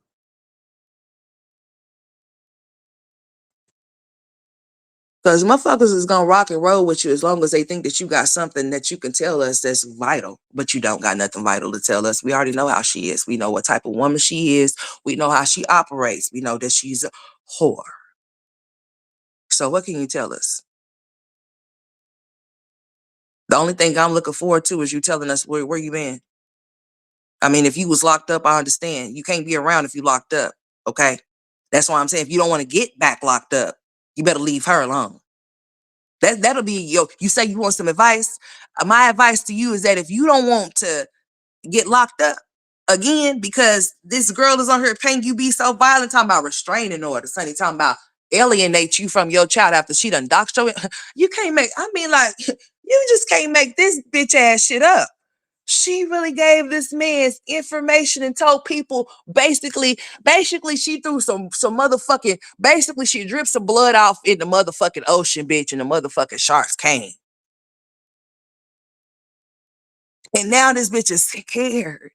Because motherfuckers is gonna rock and roll with you as long as they think that you got something that you can tell us that's vital, but you don't got nothing vital to tell us. We already know how she is. We know what type of woman she is. We know how she operates. We know that she's a whore. So what can you tell us? The only thing I'm looking forward to is you telling us where you been. I mean, if you was locked up, I understand. You can't be around if you locked up. Okay. That's why I'm saying, if you don't want to get back locked up, you better leave her alone. That'll be you say you want some advice. My advice to you is that if you don't want to get locked up again because this girl is on here paying you be so violent, talking about restraining orders, honey, talking about alienate you from your child after she done doxed you. You can't make, I mean, like, you just can't make this bitch ass shit up. She really gave this man information and told people basically she threw some motherfucking, basically she dripped some blood off in the motherfucking ocean, bitch, and the motherfucking sharks came. And now this bitch is scared.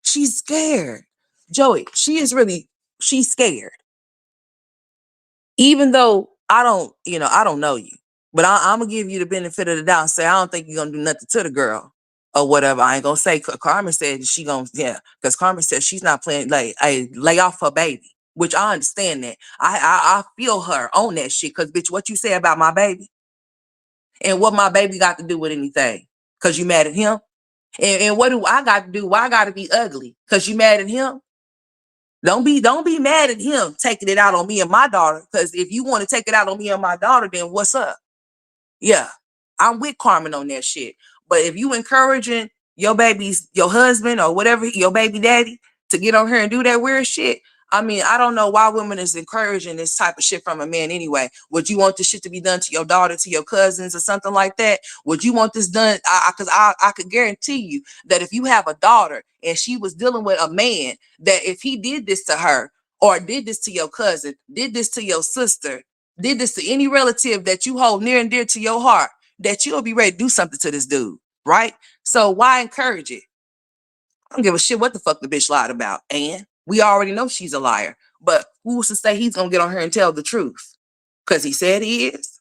She's scared. Joey, she's scared. Even though I don't know you, but I'm gonna give you the benefit of the doubt and say, I don't think you're gonna do nothing to the girl or whatever. I ain't gonna say Carmen said she gonna, yeah, because Carmen said she's not playing, like, hey, lay off her baby, which I understand that. I feel her on that shit, because bitch, what you say about my baby and what my baby got to do with anything? Because you mad at him? And what do I got to do? Why I gotta be ugly? Because you mad at him? Don't be mad at him taking it out on me and my daughter. Because if you want to take it out on me and my daughter, then what's up? Yeah, I'm with Carmen on that shit. But if you encouraging your husband or whatever, your baby daddy, to get on here and do that weird shit, I mean, I don't know why women is encouraging this type of shit from a man anyway. Would you want this shit to be done to your daughter, to your cousins, or something like that? Would you want this done? Because I could guarantee you that if you have a daughter and she was dealing with a man, that if he did this to her, or did this to your cousin, did this to your sister, did this to any relative that you hold near and dear to your heart, that you'll be ready to do something to this dude, right? So why encourage it? I don't give a shit what the fuck the bitch lied about. And we already know she's a liar. But who's to say he's gonna get on her and tell the truth? Because he said he is.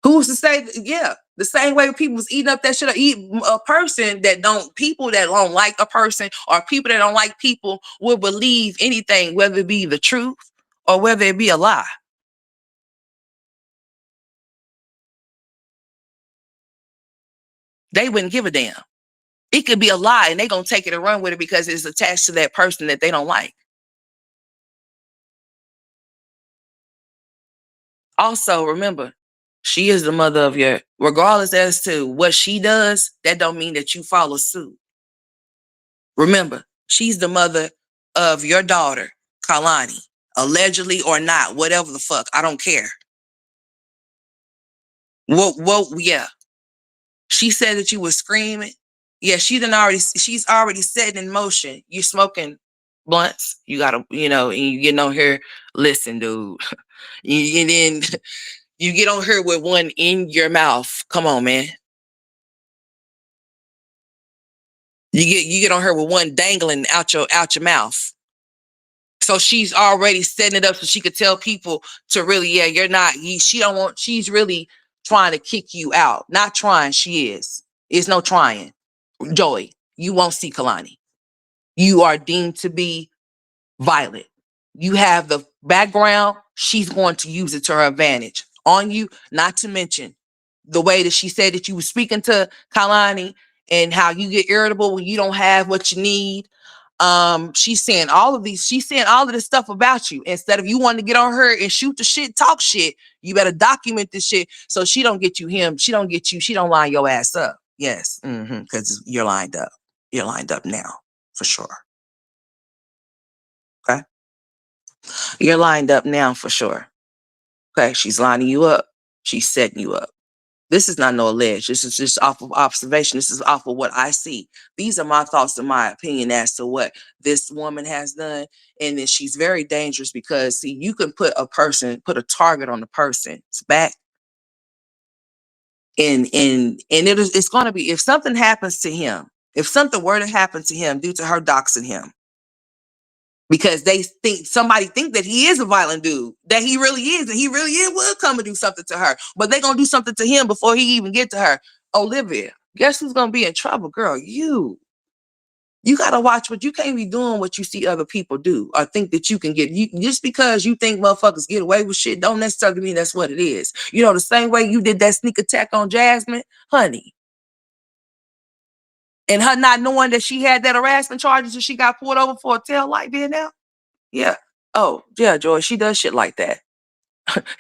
Who's to say? Yeah, the same way people was eating up that shit, or eat a person that don't, people that don't like a person, or people that don't like people will believe anything, whether it be the truth or whether it be a lie. They wouldn't give a damn. It could be a lie and they gonna take it and run with it because it's attached to that person that they don't like. Also, remember, she is the mother of your, regardless as to what she does, that don't mean that you follow suit. Remember, she's the mother of your daughter, Kalani, allegedly or not, whatever the fuck. I don't care. Yeah. She said that you were screaming. Yeah, she's already set in motion. You smoking blunts. You gotta, and you getting on here. Listen, dude. And then you get on here with one in your mouth. Come on, man. You get on her with one dangling out your mouth. So she's already setting it up so she could tell people to really, yeah, you're not. She don't want. She's really trying to kick you out. Not trying. She is. It's no trying. Joey, you won't see Kalani. You are deemed to be violent. You have the background. She's going to use it to her advantage on you. Not to mention the way that she said that you were speaking to Kalani and how you get irritable when you don't have what you need. She's saying all of this stuff about you. Instead of you wanting to get on her and shoot the shit, talk shit, you better document this shit so she don't get you him. She don't get you. She don't line your ass up. Yes, because you're lined up. You're lined up now for sure. Okay, you're lined up now for sure. Okay, she's lining you up. She's setting you up. This is not no alleged. This is just off of observation. This is off of what I see. These are my thoughts and my opinion as to what this woman has done. And then she's very dangerous because, see, you can put a target on the person's back. It's going to be, if something happens to him, if something were to happen to him due to her doxing him, because somebody think that he is a violent dude, that he really is, and he really will come and do something to her, but they're going to do something to him before he even get to her. Olivia, guess who's going to be in trouble, girl? You got to watch what you can't be doing, what you see other people do or think that you can get. Just because you think motherfuckers get away with shit don't necessarily mean that's what it is. The same way you did that sneak attack on Jasmine, honey, and her not knowing that she had that harassment charges and she got pulled over for a tail light being out. Yeah. Oh, yeah, Joy, she does shit like that.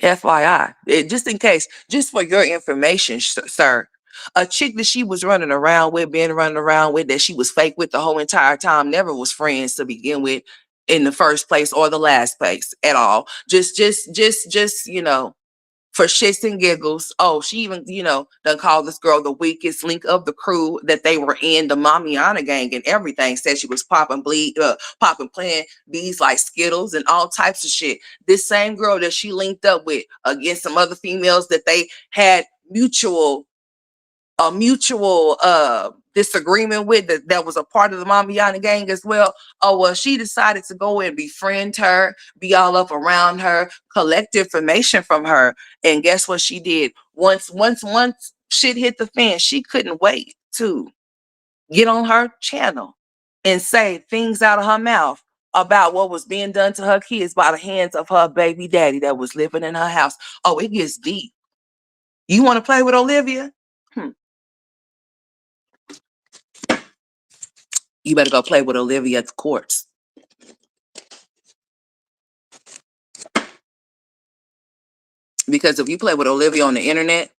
FYI, just in case, just for your information, sir. A chick that she was running around with, that she was fake with the whole entire time, never was friends to begin with in the first place or the last place at all. Just, for shits and giggles. Oh, she even, done called this girl the weakest link of the crew that they were in, the Mamiana gang and everything. Said she was popping playing these like Skittles and all types of shit. This same girl that she linked up with against some other females that they had a mutual disagreement with that was a part of the Mamiana gang as well. Oh, well, she decided to go and befriend her, be all up around her, collect information from her. And guess what she did? Once shit hit the fan, she couldn't wait to get on her channel and say things out of her mouth about what was being done to her kids by the hands of her baby daddy that was living in her house. Oh, it gets deep. You want to play with Olivia? You better go play with Olivia at the courts. Because if you play with Olivia on the internet,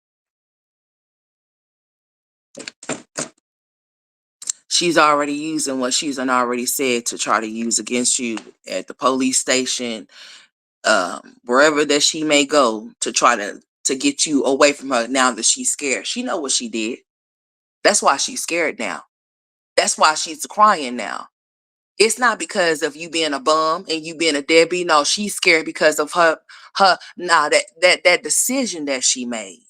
she's already using what she's already said to try to use against you at the police station, wherever that she may go to try to get you away from her now that she's scared. She know what she did. That's why she's scared now. That's why she's crying now. It's not because of you being a bum and you being a deadbeat. No, she's scared because of that decision that she made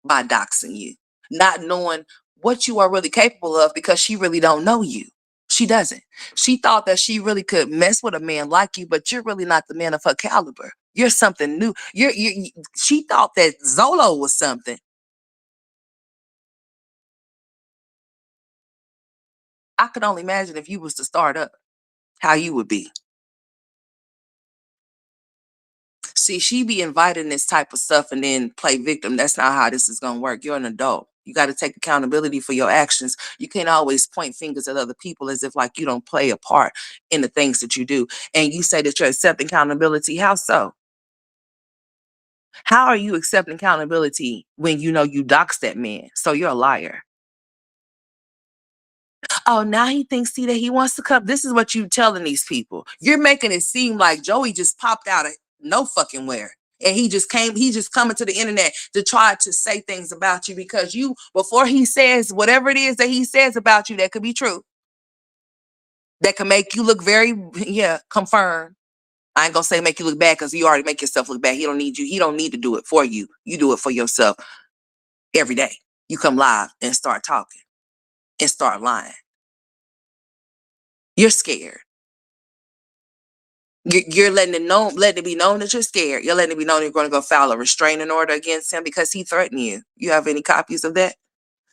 by doxing you, not knowing what you are really capable of because she really don't know you. She doesn't. She thought that she really could mess with a man like you, but you're really not the man of her caliber. You're something new. She thought that Zolo was something. I could only imagine if you was to start up, how you would be. See, she be inviting this type of stuff and then play victim. That's not how this is going to work. You're an adult. You got to take accountability for your actions. You can't always point fingers at other people as if like you don't play a part in the things that you do. And you say that you're accepting accountability. How so? How are you accepting accountability when you know you doxed that man? So you're a liar. Oh, now he thinks, see, that he wants to come. This is what you telling these people. You're making it seem like Joey just popped out of no fucking where. And he just coming to the internet to try to say things about you because you, before he says whatever it is that he says about you that could be true, that can make you look very, yeah, confirmed. I ain't gonna say make you look bad because you already make yourself look bad. He don't need you. He don't need to do it for you. You do it for yourself every day. You come live and start talking and start lying. You're scared. You're letting it be known that you're scared. You're letting it be known you're going to go file a restraining order against him because he threatened you. You have any copies of that?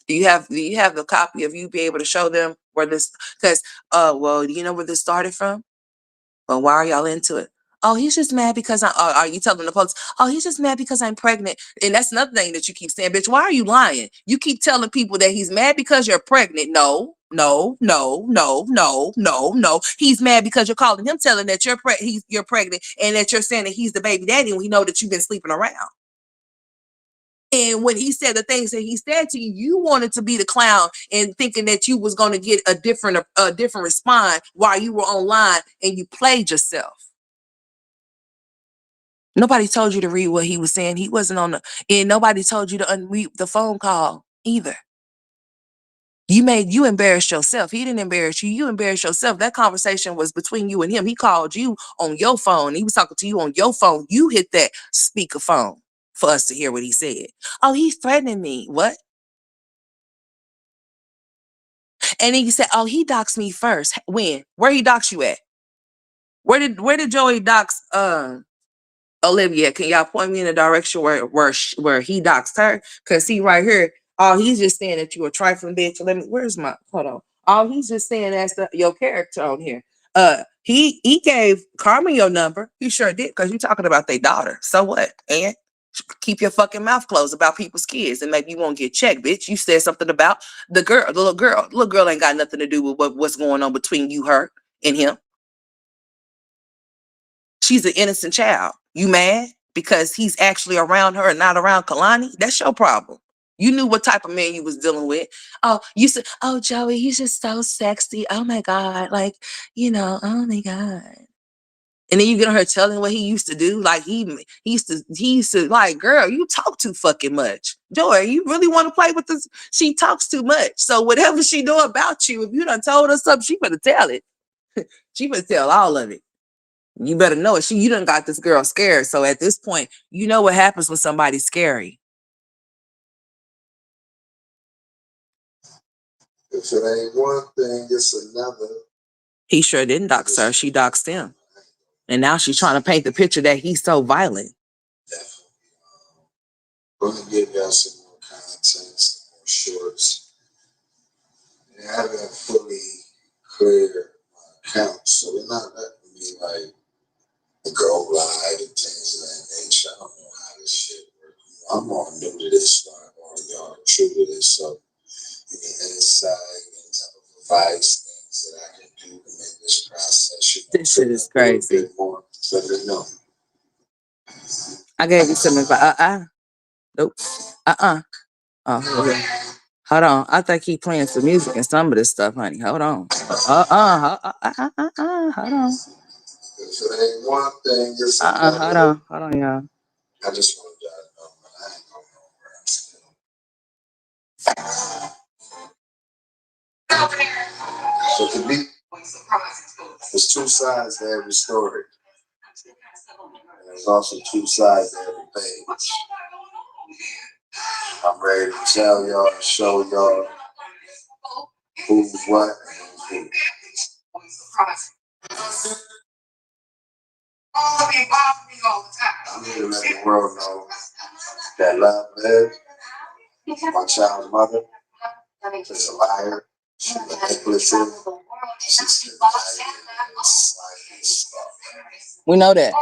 Do you have the copy of you be able to show them where this? Because well, do you know where this started from? Well, why are y'all into it? Oh, he's just mad because are you telling the police? Oh, he's just mad because I'm pregnant. And that's another thing that you keep saying, bitch. Why are you lying? You keep telling people that he's mad because you're pregnant. No, no, no, no, no, no, no. He's mad because you're calling him telling that you're pregnant and that you're saying that he's the baby daddy and we know that you've been sleeping around. And when he said the things that he said to you, you wanted to be the clown and thinking that you was going to get a different response while you were online and you played yourself. Nobody told you to read what he was saying. He wasn't and nobody told you to unmute the phone call either. You embarrassed yourself. He didn't embarrass you. You embarrassed yourself. That conversation was between you and him. He called you on your phone. He was talking to you on your phone. You hit that speaker phone for us to hear what he said. Oh, he's threatening me. What? And then you said, oh, he doxed me first. When? Where he doxed you at? Where did Joey dox Olivia? Can y'all point me in the direction where he doxed her? Cause see right here, all he's just saying that you a trifling bitch. Where's my hold on? All he's just saying that's your character on here. He gave Carmen your number. He sure did, cause you talking about their daughter. So what? And keep your fucking mouth closed about people's kids, and maybe you won't get checked, bitch. You said something about the girl, the little girl. The little girl ain't got nothing to do with what's going on between you, her, and him. She's an innocent child. You mad because he's actually around her and not around Kalani? That's your problem. You knew what type of man you was dealing with. Oh, you said, oh, Joey, he's just so sexy. Oh my God. Like, oh my God. And then you get her telling what he used to do. Like he used to like, girl, you talk too fucking much. Joy, you really want to play with this? She talks too much. So whatever she know about you, if you done told her something, she better tell it. She better tell all of it. You better know it. You done got this girl scared. So at this point, you know what happens when somebody's scary. If it ain't one thing, it's another. He sure didn't dox her. She doxed him. And now she's trying to paint the picture that he's so violent. Definitely. We're going to give y'all some more content, some more shorts. And I haven't fully cleared my account, so they're not letting me like go live and things of that nature. I don't know how this shit works. I'm all new to this, so y'all are true to this. So any insight, any type of advice, things that I can do to make this process, This shit is crazy. A bit more, let me know. I gave you some advice. Nope. Oh, hold on. I think he playing some music and some of this stuff, honey. Hold on. Hold on. If it ain't one thing, it's another. Hold on, y'all. I just want y'all to know, but I ain't going nowhere. I'm still. So to me, there's two sides to every story. And there's also two sides to every page. I'm ready to tell y'all and show y'all who's what and who's who. I'm here to let the world know that LEtzZ, my child's mother, is a liar. She's manipulative. She's We know that.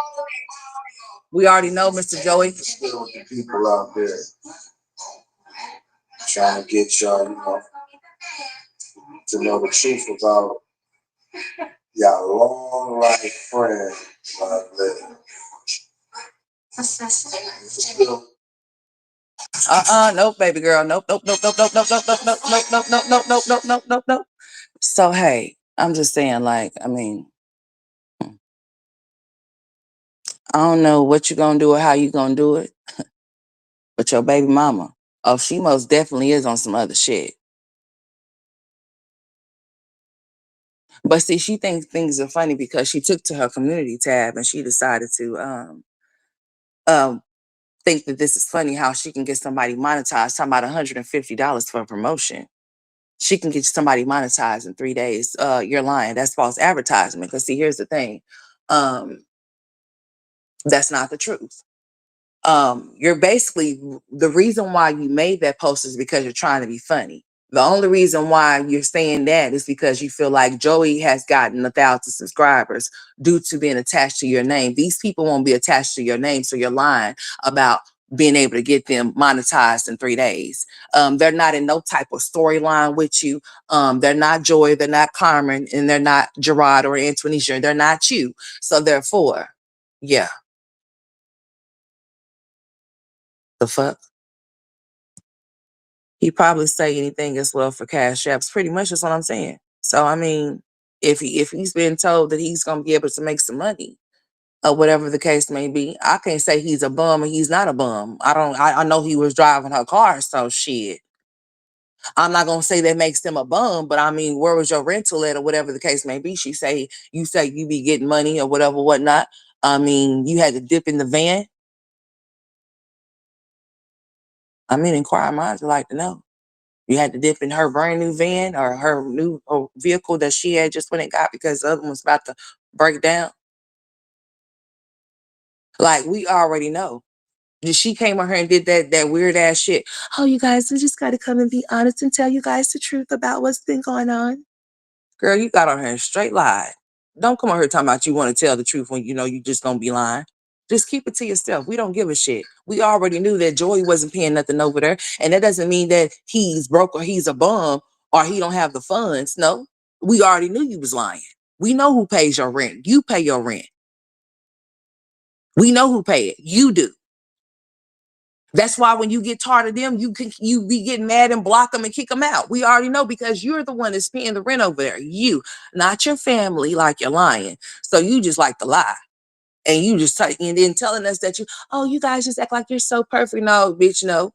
We already know, Mr. Joey. Still with the people out there trying to get y'all, to know the truth about y'all long life friend, LEtzZ. Nope, baby girl. Nope, nope, nope, nope, nope, nope, nope, nope, nope, nope, nope, nope, nope, nope, nope, nope, nope, nope. So hey, I'm just saying, like, I mean, I don't know what you're gonna do or how you gonna do it, but your baby mama, oh, she most definitely is on some other shit. But see, she thinks things are funny because she took to her community tab and she decided to um think that this is funny how she can get somebody monetized talking about $150 for a promotion. She can get somebody monetized in 3 days. You're lying. That's false advertisement. Because see, here's the thing. Um, that's not the truth. You're basically the reason why you made that post is because you're trying to be funny. The only reason why you're saying that is because you feel like Joey has gotten 1,000 subscribers due to being attached to your name. These people won't be attached to your name, so you're lying about being able to get them monetized in 3 days. They're not in no type of storyline with you. They're not Joy, they're not Carmen, and they're not Gerard or Antonisha. They're not you. So therefore, yeah, the fuck. He probably say anything as well for cash apps. Pretty much that's what I'm saying. So I mean, if he's been told that he's gonna be able to make some money or whatever the case may be, I can't say he's a bum and he's not a bum. I know he was driving her car, so shit. I'm not gonna say that makes him a bum, but I mean, where was your rental at or whatever the case may be? You say you be getting money or whatever, whatnot. I mean, you had to dip in the van. I mean, inquiring minds would like to know. You had to dip in her brand new van or her new vehicle that she had just went and got because the other one was about to break down. Like we already know. She came on her and did that weird ass shit. Oh, you guys, we just got to come and be honest and tell you guys the truth about what's been going on. Girl, you got on her and straight lied. Don't come on here talking about you want to tell the truth when you know you just gonna be lying. Just keep it to yourself. We don't give a shit. We already knew that Joey wasn't paying nothing over there. And that doesn't mean that he's broke or he's a bum or he don't have the funds. No, we already knew you was lying. We know who pays your rent. You pay your rent. We know who pay it. You do. That's why when you get tired of them, you be getting mad and block them and kick them out. We already know because you're the one that's paying the rent over there. You, not your family, like you're lying. So you just like to lie. And you just and then telling us that oh, you guys just act like you're so perfect. No, bitch, no.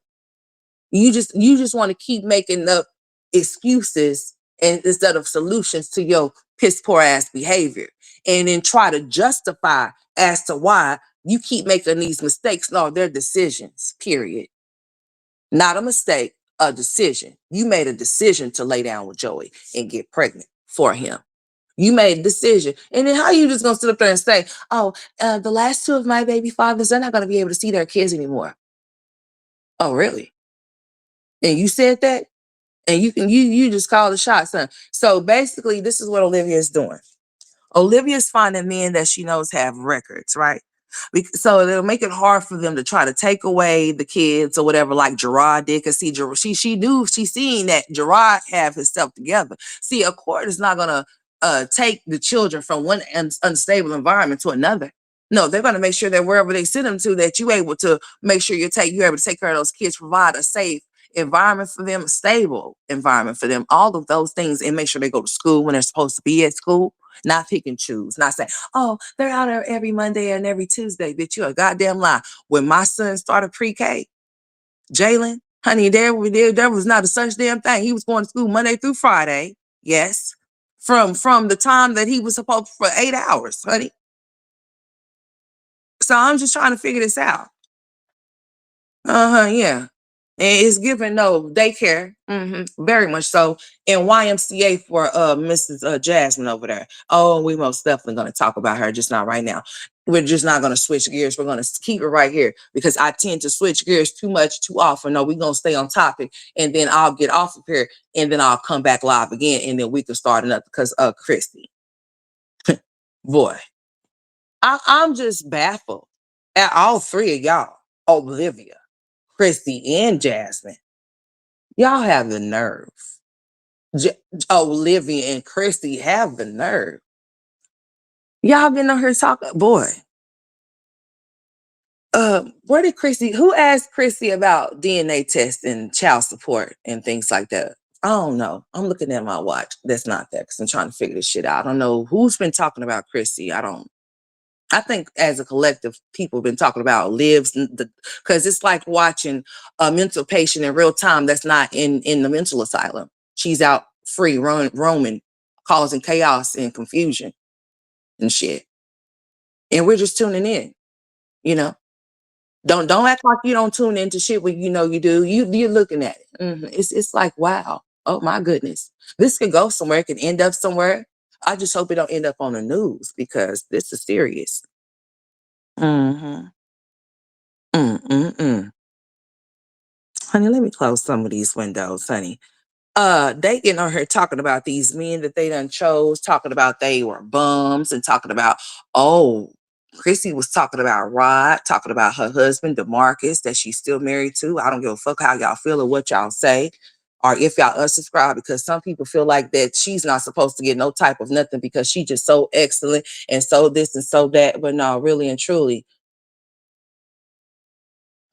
You just want to keep making up excuses and instead of solutions to your piss poor ass behavior. And then try to justify as to why you keep making these mistakes. No, they're decisions, period. Not a mistake, a decision. You made a decision to lay down with Joey and get pregnant for him. You made a decision. And then how you just gonna sit up there and say, oh, the last two of my baby fathers, they're not gonna be able to see their kids anymore. Oh, really? And you said that? And you just called the shots, huh? So basically, this is what Olivia is doing. Olivia's finding men that she knows have records, right? So it'll make it hard for them to try to take away the kids or whatever, like Gerard did. Cause see, she's seeing that Gerard have himself together. See, a court is not gonna take the children from one unstable environment to another. No, they're gonna make sure that wherever they send them to, that you're able to make sure you're able to take care of those kids, provide a safe environment for them, a stable environment for them, all of those things, and make sure they go to school when they're supposed to be at school. Not pick and choose, not saying, oh, they're out there every Monday and every Tuesday. Bitch, you a goddamn lie. When my son started pre-K, Jalen, honey, there was not a such damn thing. He was going to school Monday through Friday. Yes. From the time that he was supposed for 8 hours, honey. So I'm just trying to figure this out. Yeah. And it's given no daycare, very much so, and YMCA for Mrs. Jasmine over there. Oh, we most definitely going to talk about her, just not right now. We're just not going to switch gears. We're going to keep it right here because I tend to switch gears too much, too often. No, we're going to stay on topic, and then I'll get off of here, and then I'll come back live again, and then we can start another because Christy, boy, I'm just baffled at all three of y'all, Olivia, Christy, and Jasmine. Y'all have the nerve. J- Olivia and Christy have the nerve. Y'all been on here talking, boy. Where did Chrissy? Who asked Chrissy about DNA testing, child support, and things like that? I don't know. I'm looking at my watch. That's not that because I'm trying to figure this shit out. I don't know who's been talking about Chrissy. I don't. I think as a collective, people have been talking about lives because it's like watching a mental patient in real time that's not in the mental asylum. She's out free, roaming, causing chaos and confusion and shit. And we're just tuning in, you know. Don't act like you don't tune into shit when you know you do. You're looking at it. It's like wow. Oh my goodness, this could go somewhere. It could end up somewhere. I just hope it don't end up on the news because this is serious. Mm-hmm. Mm-mm-mm. Honey, let me close some of these windows, honey. They getting on here talking about these men that they done chose, talking about they were bums and talking about, oh, Chrissy was talking about Rod, talking about her husband, DeMarcus, that she's still married to. I don't give a fuck how y'all feel or what y'all say, or if y'all unsubscribe, because some people feel like that she's not supposed to get no type of nothing because she's just so excellent and so this and so that. But no, really and truly,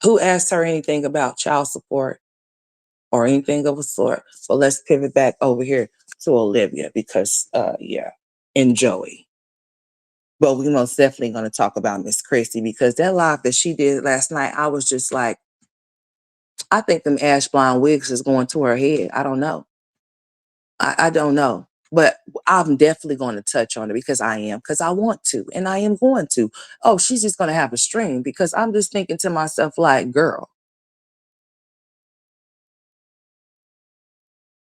who asked her anything about child support or anything of a sort? So let's pivot back over here to Olivia because, yeah, and Joey. But we most definitely going to talk about Miss Christie because that live that she did last night, I was just like, I think them ash blonde wigs is going to her head. I don't know. I don't know. But I'm definitely going to touch on it because I want to, and I am going to. Oh, she's just going to have a stream because I'm just thinking to myself, like, girl,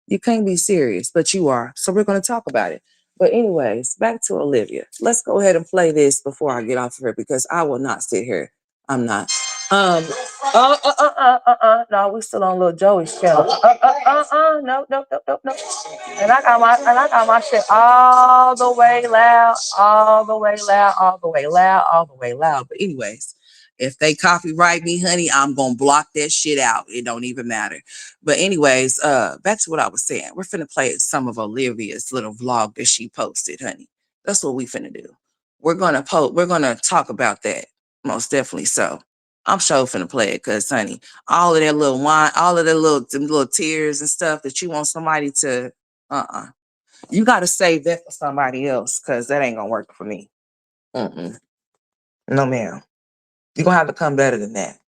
you can't be serious, but you are. So we're going to talk about it. But anyways, back to Olivia. Let's go ahead and play this before I get off of here because I will not sit here. I'm not. No, we still on little Joey's channel. No, no, no, no, no. And I got my shit all the way loud, all the way loud, all the way loud, all the way loud. But anyways, if they copyright me, honey, I'm gonna block that shit out. It don't even matter. But anyways, back to what I was saying. We're finna play some of Olivia's little vlog that she posted, honey. That's what we finna do. We're gonna talk about that. Most definitely so. I'm sure finna play it because, honey, all of that little wine, all of that little tears and stuff that you want somebody to, you got to save that for somebody else because that ain't gonna work for me. Mm-mm. No, ma'am. You're gonna have to come better than that.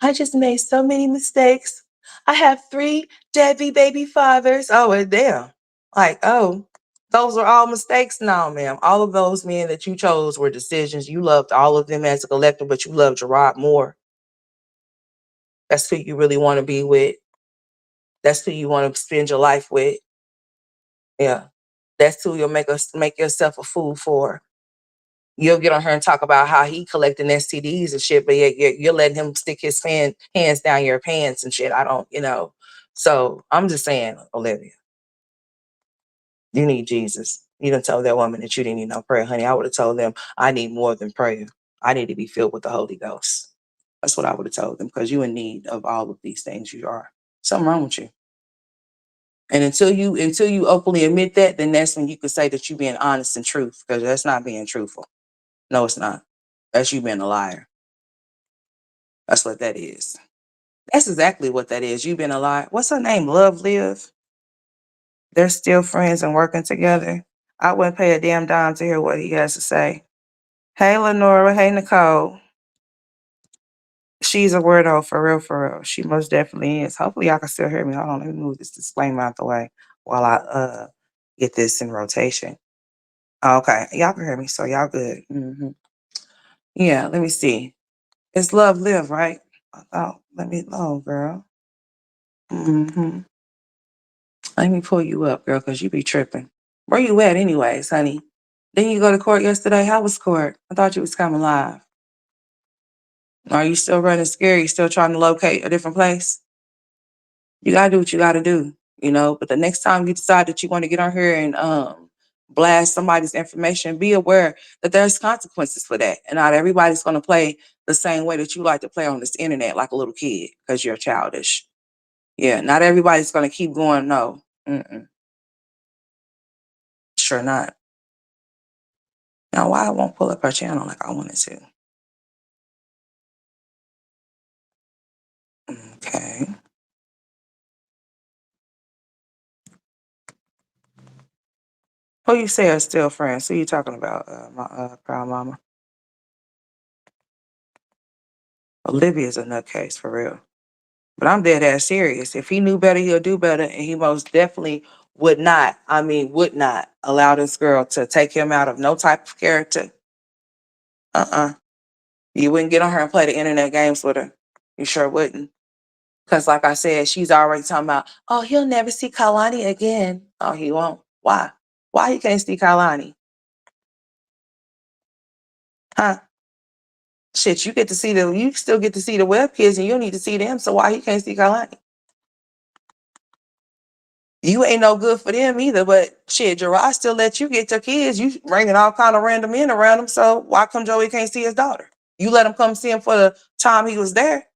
I just made so many mistakes. I have 3 deadbeat baby fathers. Oh, well, damn. Like, oh, those are all mistakes? No, ma'am. All of those men that you chose were decisions. You loved all of them as a collective, but you loved Gerard more. That's who you really want to be with. That's who you want to spend your life with. Yeah. That's who you'll make yourself a fool for. You'll get on her and talk about how he collecting STDs and shit, but you're letting him stick his hands down your pants and shit. I don't, So I'm just saying, Olivia, you need Jesus. You done told that woman that you didn't need no prayer, honey. I would have told them I need more than prayer. I need to be filled with the Holy Ghost. That's what I would have told them because you in need of all of these things you are. Something wrong with you. And until you openly admit that, then that's when you can say that you're being honest and truth, because that's not being truthful. No, it's not. That's you being a liar. That's what that is. That's exactly what that is. You being a liar. What's her name? Love Live. They're still friends and working together. I wouldn't pay a damn dime to hear what he has to say. Hey Lenora. Hey Nicole. She's a weirdo for real, for real. She most definitely is. Hopefully y'all can still hear me. Hold on, let me move this disclaimer out the way while I get this in rotation. Okay, y'all can hear me, so y'all good. Yeah, let me see. It's Love Live, right? Oh, girl. hmm Let me pull you up, girl, because you be tripping. Where you at, anyways, honey? Didn't you go to court yesterday? How was court? I thought you was coming live. Are you still running scared? You still trying to locate a different place? You gotta do what you gotta do, But the next time you decide that you want to get on here and blast somebody's information, be aware that there's consequences for that, and not everybody's gonna play the same way that you like to play on this internet, like a little kid, because you're childish. Yeah, not everybody's gonna keep going. No, sure not. Now, why I won't pull up her channel like I wanted to? Okay. Who you say are still friends? Who you talking about, my proud mama? Olivia's a nutcase for real. But I'm dead ass serious. If he knew better, he'll do better. And he most definitely would not, would not allow this girl to take him out of no type of character. You wouldn't get on her and play the internet games with her. You sure wouldn't. Because like I said, she's already talking about, oh, he'll never see Kalani again. Oh, he won't. Why? Why he can't see Kalani? Huh? Shit, you still get to see the web kids and you don't need to see them. So why he can't see Kalani? You ain't no good for them either, but shit, Gerard still let you get your kids. You bringing all kind of random men around him. So why come Joey can't see his daughter? You let him come see him for the time he was there.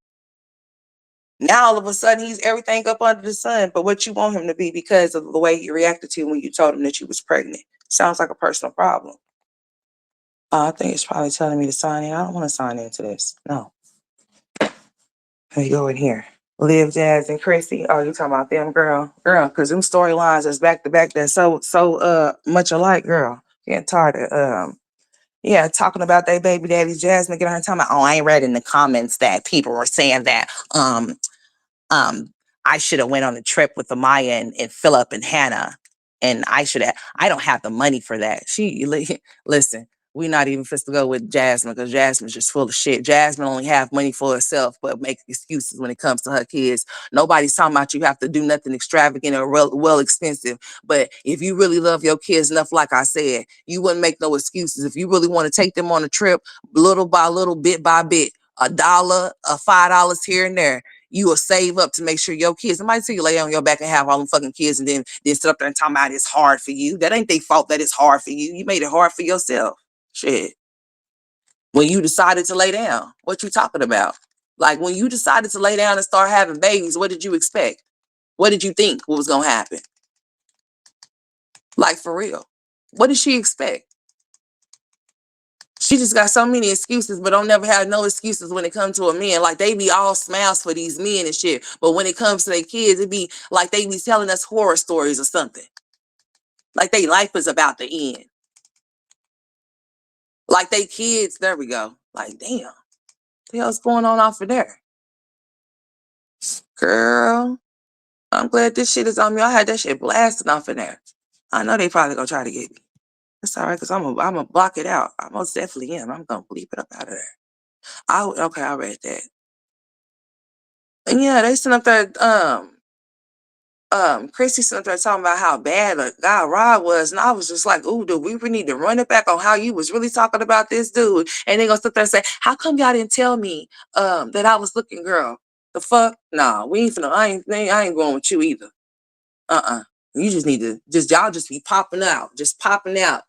Now all of a sudden he's everything up under the sun, but what you want him to be because of the way he reacted to you when you told him that you was pregnant. Sounds like a personal problem. I think it's probably telling me to sign in. I don't want to sign into this. No. Let me go in here. LEtzZ and Chrissy. Oh, you talking about them, girl? Girl, because them storylines is back to back. That's so much alike, girl. Getting tired of yeah, talking about their baby daddy Jasmine, getting her talking about, oh, I ain't read in the comments that people were saying that um I should have went on a trip with Amaya and Philip and Hannah. And I don't have the money for that. Listen, we're not even supposed to go with Jasmine because Jasmine's just full of shit. Jasmine only have money for herself, but make excuses when it comes to her kids. Nobody's talking about you have to do nothing extravagant or well expensive. But if you really love your kids enough, like I said, you wouldn't make no excuses. If you really want to take them on a trip, little by little, bit by bit, $1, $5 here and there, you will save up to make sure your kids. Somebody tell you lay on your back and have all them fucking kids and then sit up there and talk about it's hard for you. That ain't their fault that it's hard for you. You made it hard for yourself. Shit. When you decided to lay down, what you talking about? Like when you decided to lay down and start having babies, what did you expect? What did you think was gonna happen? Like for real. What did she expect? She just got so many excuses, but don't never have no excuses when it comes to a man. Like they be all smiles for these men and shit. But when it comes to their kids, it be like they be telling us horror stories or something. Like their life is about to end. Like they kids, there we go. Like, damn, what the hell's going on off of there? Girl, I'm glad this shit is on me. I had that shit blasting off of there. I know they probably gonna try to get me. That's all right, because I'm gonna block it out. I most definitely am. I'm gonna bleep it up out of there. Okay, I read that. And yeah, they sent up there, Chrissy sent up there talking about how bad a guy Rod was, and I was just like, ooh, dude, we need to run it back on how you was really talking about this dude. And they gonna sit there and say, how come y'all didn't tell me that I was looking, girl? The fuck? Nah, we ain't finna, I ain't going with you either. You just need to y'all just be popping out, just popping out.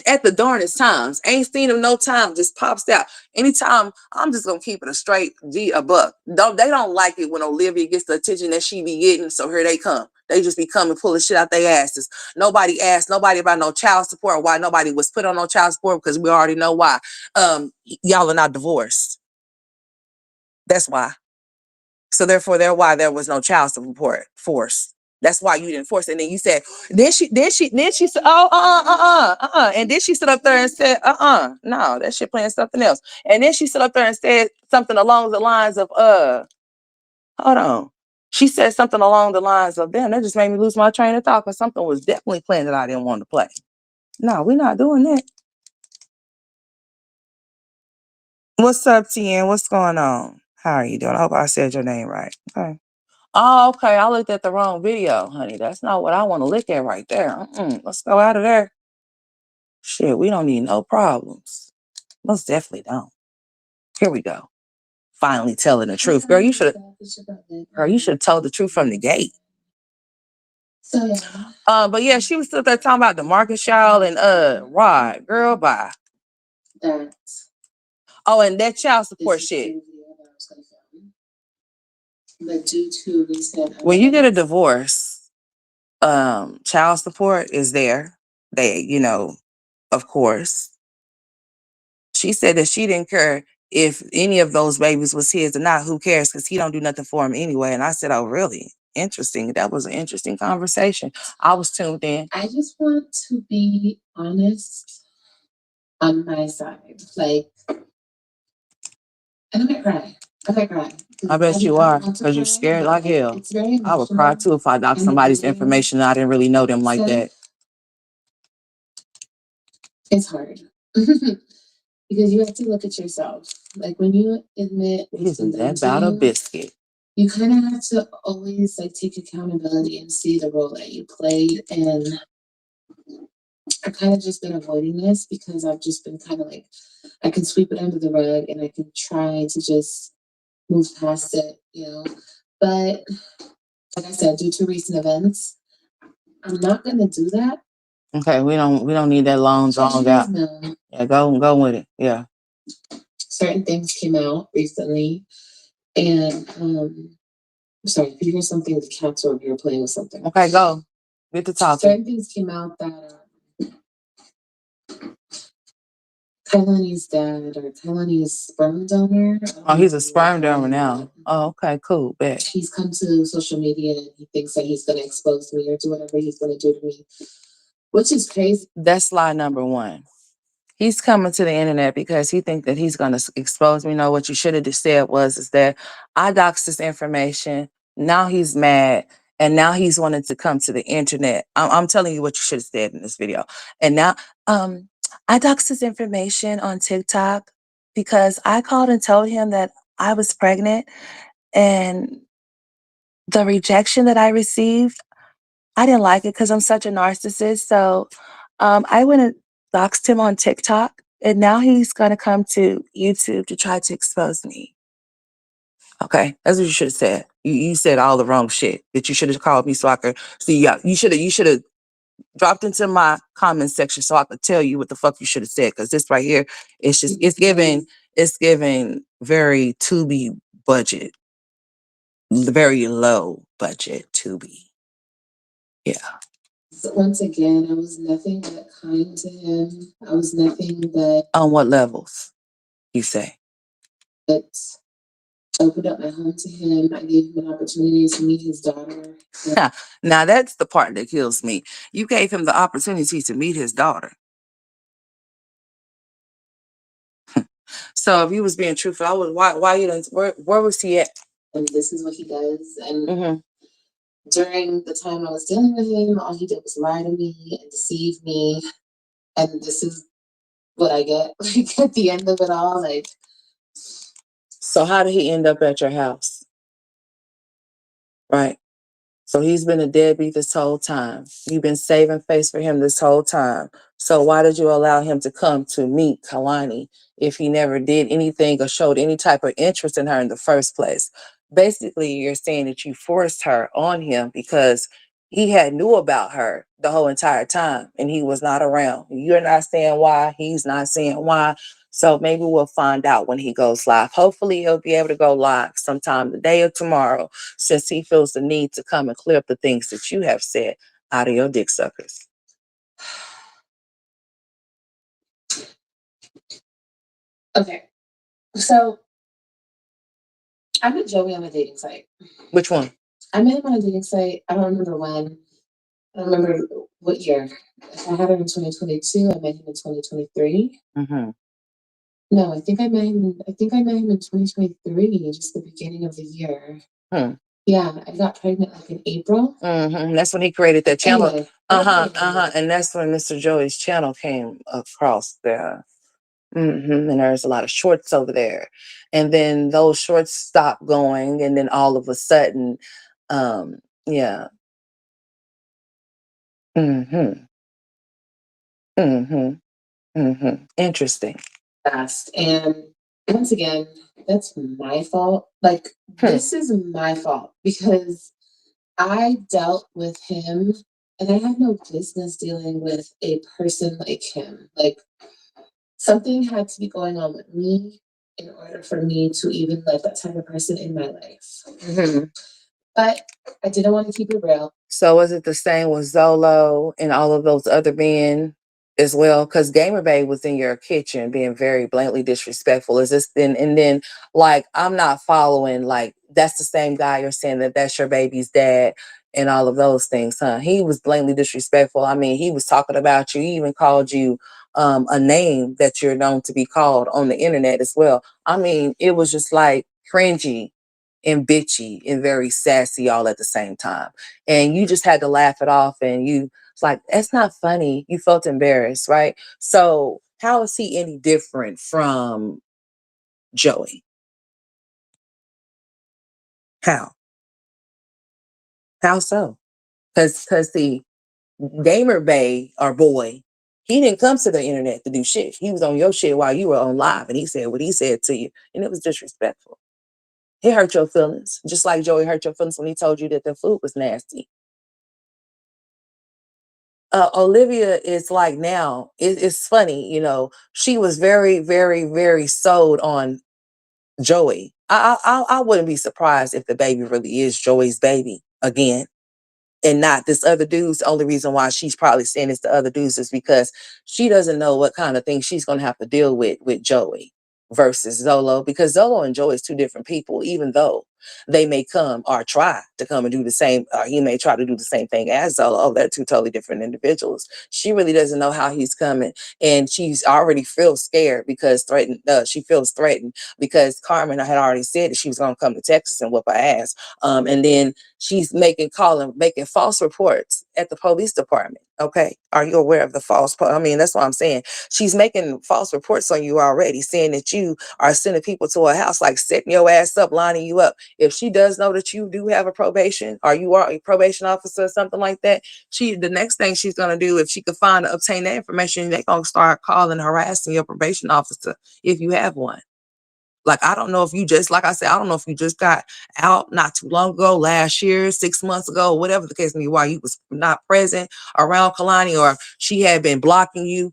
At the darnest times. Ain't seen him no time, just pops out. Anytime, I'm just gonna keep it a buck. They don't like it when Olivia gets the attention that she be getting, so here they come. They just be coming pulling shit out their asses. Nobody asked nobody about no child support or why nobody was put on no child support because we already know why. Y'all are not divorced. That's why. So therefore, why there was no child support force. That's why you didn't force it. And then you said, then she said, oh, and then she stood up there and said, no, that shit playing something else. And then she stood up there and said something along the lines of, hold on. She said something along the lines of, damn, that just made me lose my train of thought because something was definitely playing that I didn't want to play. No, we're not doing that. What's up, Tien? What's going on? How are you doing? I hope I said your name right. Okay. Oh, okay. I looked at the wrong video, honey. That's not what I want to look at right there. Let's go out of there. Shit, we don't need no problems. Most definitely don't. Here we go. Finally telling the truth. Girl, you should have told the truth from the gate. But yeah, she was still there talking about the Marcus Child and Rod. Girl, bye. Oh, and that child support shit. When you get a divorce, child support is there. They, of course. She said that she didn't care if any of those babies was his or not, who cares? Because he don't do nothing for him anyway. And I said, oh, really? Interesting. That was an interesting conversation. I was tuned in. I just want to be honest on my side. Like, and I might cry. I might cry. I bet you are, because you're scared like hell. It's very I would cry too if I got somebody's information and I didn't really know them like that. It's hard. Because you have to look at yourself. Like when you admit Isn't that about a biscuit? You kind of have to always like take accountability and see the role that you played. And I've kind of just been avoiding this because I've just been kind of like, I can sweep it under the rug and I can try to just move past it, you know. But like I said, due to recent events, I'm not gonna do that. Okay, we don't need that long drawn out. Yeah, go with it. Yeah. Certain things came out recently, and sorry, if you hear something with cats or if you're playing with something. Okay, go. Get to talking. Certain things came out that Kailani's dad or Kailani's sperm donor. Oh, he's a sperm donor now. Oh, okay, cool. Bet. He's come to social media and he thinks that he's going to expose me or do whatever he's going to do to me, which is crazy. That's lie number one. He's coming to the internet because he thinks that he's going to expose me. No, what you should have just said is that I doxed this information. Now he's mad. And now he's wanting to come to the internet. I'm telling you what you should have said in this video. And now I doxed his information on TikTok because I called and told him that I was pregnant. And the rejection that I received, I didn't like it because I'm such a narcissist. So I went and doxed him on TikTok. And now he's going to come to YouTube to try to expose me. Okay, that's what you should have said. You said all the wrong shit that you should have called me so I could see. Yeah, you should have dropped into my comment section so I could tell you what the fuck you should have said. Because this right here, it's giving very Tubi budget, very low budget Tubi. Yeah. So once again, I was nothing but kind to him. I was nothing but. On what levels, you say? But opened up my home to him. I gave him an opportunity to meet his daughter. Now that's the part that kills me. You gave him the opportunity to meet his daughter. So if he was being truthful, I would. Why you didn't? Where was he at? And this is what he does. And during the time I was dealing with him, all he did was lie to me and deceive me. And this is what I get. Like at the end of it all, like. So how did he end up at your house? Right. So he's been a deadbeat this whole time. You've been saving face for him this whole time. So why did you allow him to come to meet Kalani if he never did anything or showed any type of interest in her in the first place? Basically, you're saying that you forced her on him because he had knew about her the whole entire time and he was not around. You're not saying why. He's not saying why. So maybe we'll find out when he goes live. Hopefully he'll be able to go live sometime today or tomorrow, since he feels the need to come and clear up the things that you have said out of your dick suckers. Okay. So I met Joey on a dating site. Which one? I met him on a dating site. I don't remember when. I don't remember what year. If I had him in 2022, I met him in 2023. No, I think I met him in 2023, just the beginning of the year. Yeah, I got pregnant like in April. That's when he created that channel. Anyway, And that's when Mr. Joey's channel came across there. And there's a lot of shorts over there. And then those shorts stopped going, and then all of a sudden, yeah. Interesting. Fast. And once again, that's my fault. Like, this is my fault because I dealt with him and I had no business dealing with a person like him. Like, something had to be going on with me in order for me to even let that type of person in my life. But I didn't want to keep it real. So was it the same with Zolo and all of those other men? as well? Because Gamer Bay was in your kitchen being very blatantly disrespectful. Is this then? And then, like, I'm not following. Like, that's the same guy you're saying that that's your baby's dad and all of those things, huh? He was blatantly disrespectful. I mean, he was talking about you. He even called you a name that you're known to be called on the internet as well. I mean, it was just like cringy and bitchy and very sassy all at the same time. And you just had to laugh it off, and you it's like, that's not funny. You felt embarrassed, right? So how is he any different from Joey? How? How so? Because the Gamer Bay or boy, he didn't come to the internet to do shit. He was on your shit while you were on live, and he said what he said to you, and it was disrespectful. It hurt your feelings, just like Joey hurt your feelings when he told you that the food was nasty. Olivia is like now, it's funny, she was very, very, very sold on Joey. I wouldn't be surprised if the baby really is Joey's baby again and not this other dude's. The only reason why she's probably saying it's the other dudes is because she doesn't know what kind of things she's going to have to deal with Joey versus Zolo, because Zolo and Joey is two different people, even though they may come or try to come and do the same, or he may try to do the same thing as Zolo. Oh, they're two totally different individuals. She really doesn't know how he's coming, and she's already feels scared because threatened. She feels threatened because Carmen had already said that she was going to come to Texas and whoop her ass. And then she's making false reports at the police department. Okay, are you aware of the false? I mean, that's what I'm saying. She's making false reports on you already, saying that you are sending people to her house, like setting your ass up, lining you up. If she does know that you do have a probation, or you are a probation officer or something like that, the next thing she's gonna do, if she could find to obtain that information, they're gonna start calling, harassing your probation officer if you have one. Like, I don't know if you just, like I said, I don't know if you just got out not too long ago, last year, 6 months ago, whatever the case may be, why you was not present around Kalani, or she had been blocking you.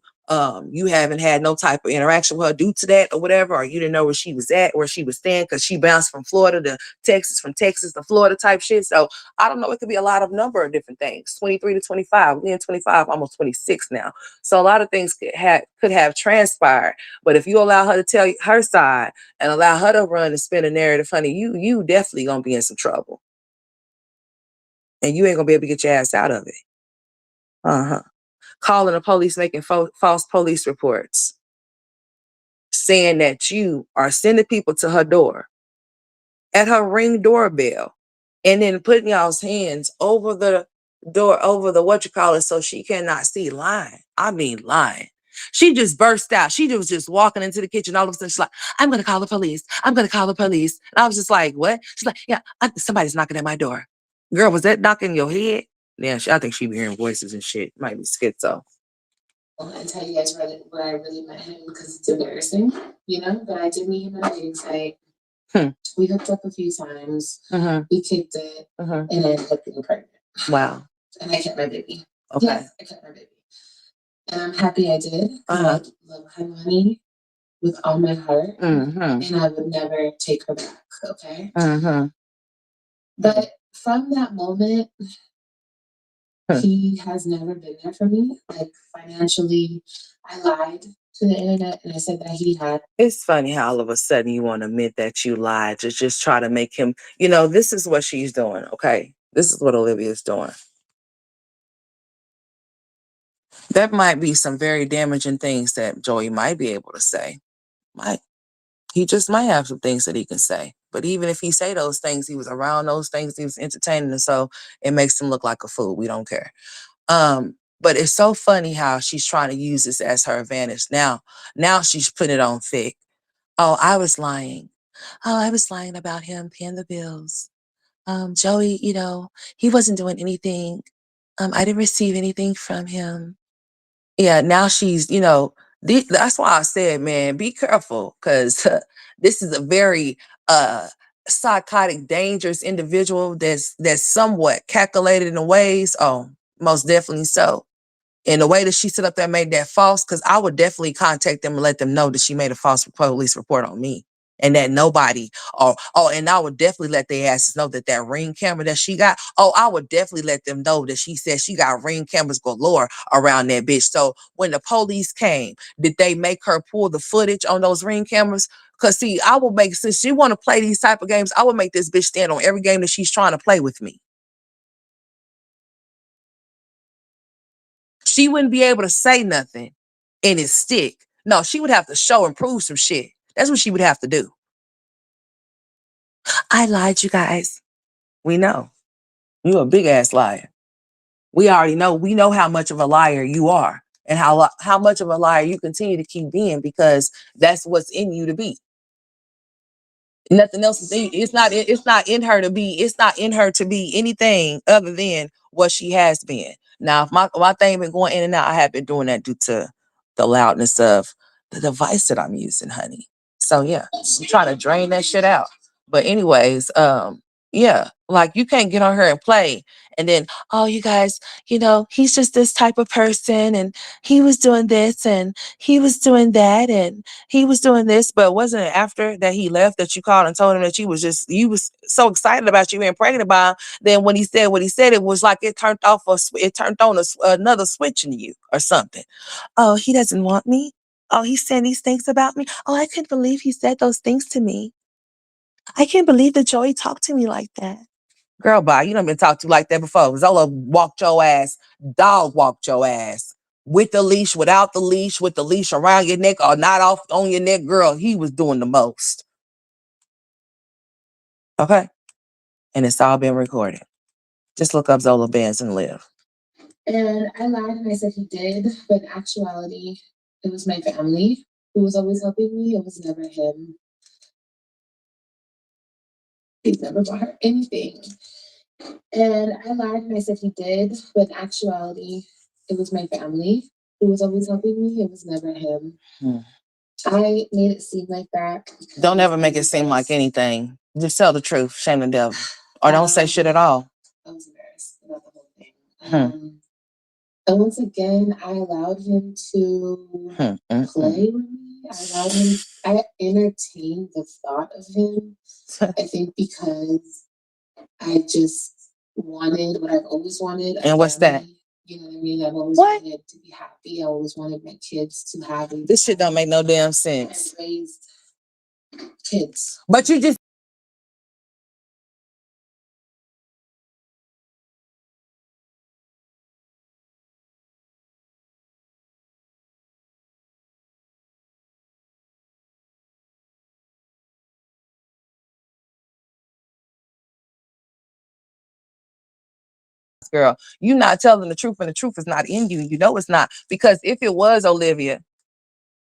You haven't had no type of interaction with her due to that or whatever, or you didn't know where she was at, where she was staying, because she bounced from Florida to Texas, from Texas to Florida type shit. So I don't know. It could be a lot of number of different things. 23 to 25, we in 25, almost 26 now. So a lot of things could have transpired. But if you allow her to tell her side and allow her to run and spin a narrative, honey, you definitely gonna be in some trouble, and you ain't gonna be able to get your ass out of it. Calling the police, making false police reports, saying that you are sending people to her door at her Ring doorbell, and then putting y'all's hands over the door, over the what you call it, so she cannot see. Lying. I mean, lying. She just burst out. She was just walking into the kitchen. All of a sudden, she's like, I'm going to call the police. I'm going to call the police. And I was just like, what? She's like, yeah, somebody's knocking at my door. Girl, was that knocking your head? Yeah, I think she be hearing voices and shit. Might be schizo. And tell you guys where I really met him, because it's embarrassing, but I did meet him at a dating site. We hooked up a few times. We kicked it, and I ended up getting pregnant. Wow. And I kept my baby. Okay. Yes, I kept my baby. And I'm happy I did. I love Honey with all my heart. And I would never take her back, okay? But from that moment, he has never been there for me. Like, financially, I lied to the internet and I said that he had. It's funny how all of a sudden you want to admit that you lied to just try to make him, this is what she's doing, okay? This is what Olivia's doing. That might be some very damaging things that Joey might be able to say. He just might have some things that he can say. But even if he say those things, he was around those things, he was entertaining, and so it makes him look like a fool. We don't care. But it's so funny how she's trying to use this as her advantage. Now she's putting it on thick. Oh, I was lying. Oh, I was lying about him paying the bills. Joey, he wasn't doing anything. I didn't receive anything from him. Yeah, now she's, that's why I said, man, be careful, because this is a very psychotic, dangerous individual that's somewhat calculated in ways. Oh, most definitely so. In the way that she set up there, made that false, because I would definitely contact them and let them know that she made a false police report on me. and that nobody, and I would definitely let their asses know that that ring camera that she got, I would definitely let them know that she said she got ring cameras galore around that bitch. So when the police came, did they make her pull the footage on those ring cameras? Cause see, I will make, since she want to play these type of games, I would make this bitch stand on every game that she's trying to play with me. She wouldn't be able to say nothing and it stick. No, she would have to show and prove some shit. That's what she would have to do. I lied, you guys. We know. You a big ass liar. We already know. We know how much of a liar you are and how much of a liar you continue to keep being because that's what's in you to be. Nothing else. It's not. It's not in her to be. It's not in her to be anything other than what she has been. Now, if my thing been going in and out, I have been doing that due to the loudness of the device that I'm using, honey. So yeah, I'm trying to drain that shit out. But anyways, yeah, like you can't get on her and play, and then you guys, he's just this type of person, and he was doing this, and he was doing that, and he was doing this, but wasn't it after that he left that you called and told him that you was so excited about you being pregnant by him? Then when he said what he said, it was like it turned on another switch in you or something. Oh, he doesn't want me. Oh, he's saying these things about me. Oh, I couldn't believe he said those things to me. I can't believe that Joey talked to me like that. Girl, bye. You done been talked to like that before. Zola walked your ass, dog walked your ass. With the leash, without the leash, with the leash around your neck or not off on your neck, girl, he was doing the most. Okay? And it's all been recorded. Just look up Zola Bands and live. And I lied and I said he did, but in actuality, it was my family who was always helping me. It was never him. He's never bought her anything. And I lied and I said he did, but in actuality, it was my family who was always helping me. It was never him. I made it seem like that. Don't ever make it seem like anything. Just tell the truth. Shame the devil. Or don't say shit at all. I was embarrassed about the whole thing. And once again, I allowed him to play with me. I entertained the thought of him. I think because I just wanted what I've always wanted. And what's that? You know what I mean? I've always wanted to be happy. I always wanted my kids to have this shit don't make no damn sense. I raised kids. But you just girl, you not telling the truth and the truth is not in you. You know it's not. Because if it was, Olivia,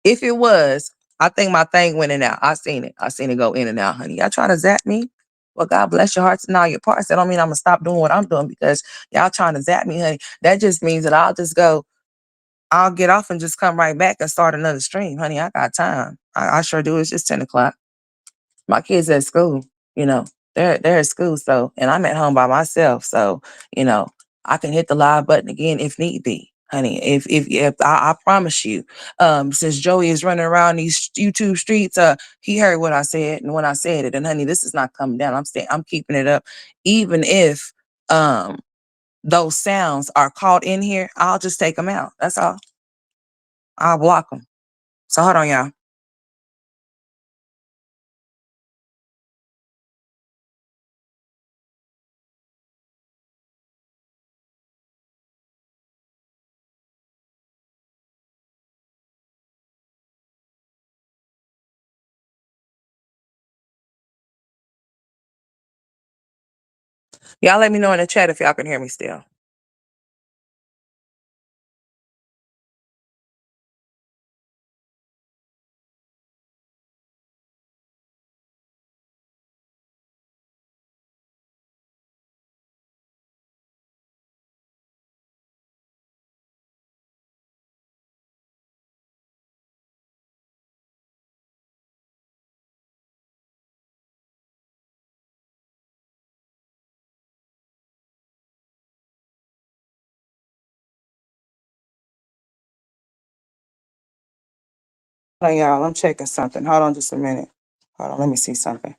if it was, I think my thing went in and out. I seen it. I seen it go in and out, honey. Y'all trying to zap me? Well, God bless your hearts and all your parts. That don't mean I'm going to stop doing what I'm doing because y'all trying to zap me, honey. That just means that I'll get off and just come right back and start another stream, honey. I got time. I sure do. It's just 10 o'clock. My kids at school, you know, they're at school. So, and I'm at home by myself. So, you know, I can hit the live button again if need be, honey. If I promise you, since Joey is running around these YouTube streets, he heard what I said, and when I said it, and honey, this is not coming down. I'm keeping it up, even if those sounds are caught in here. I'll just take them out. That's all. I'll block them. So hold on, y'all. Y'all let me know in the chat if y'all can hear me still. Hold on, y'all. I'm checking something. Hold on just a minute. Hold on, let me see something.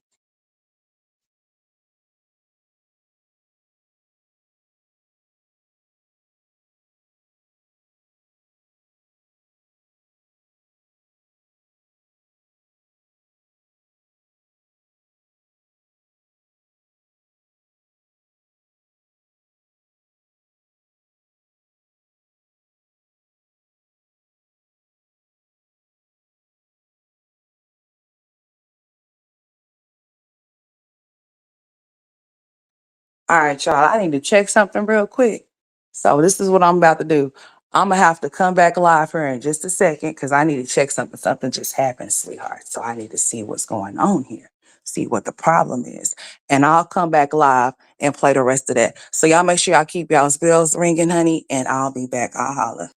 All right, y'all, I need to check something real quick. So this is what I'm about to do. I'm gonna have to come back live here in just a second because I need to check something. Something just happened, sweetheart. So I need to see what's going on here, see what the problem is. And I'll come back live and play the rest of that. So y'all make sure y'all keep y'all's bells ringing, honey, and I'll be back. I'll holler.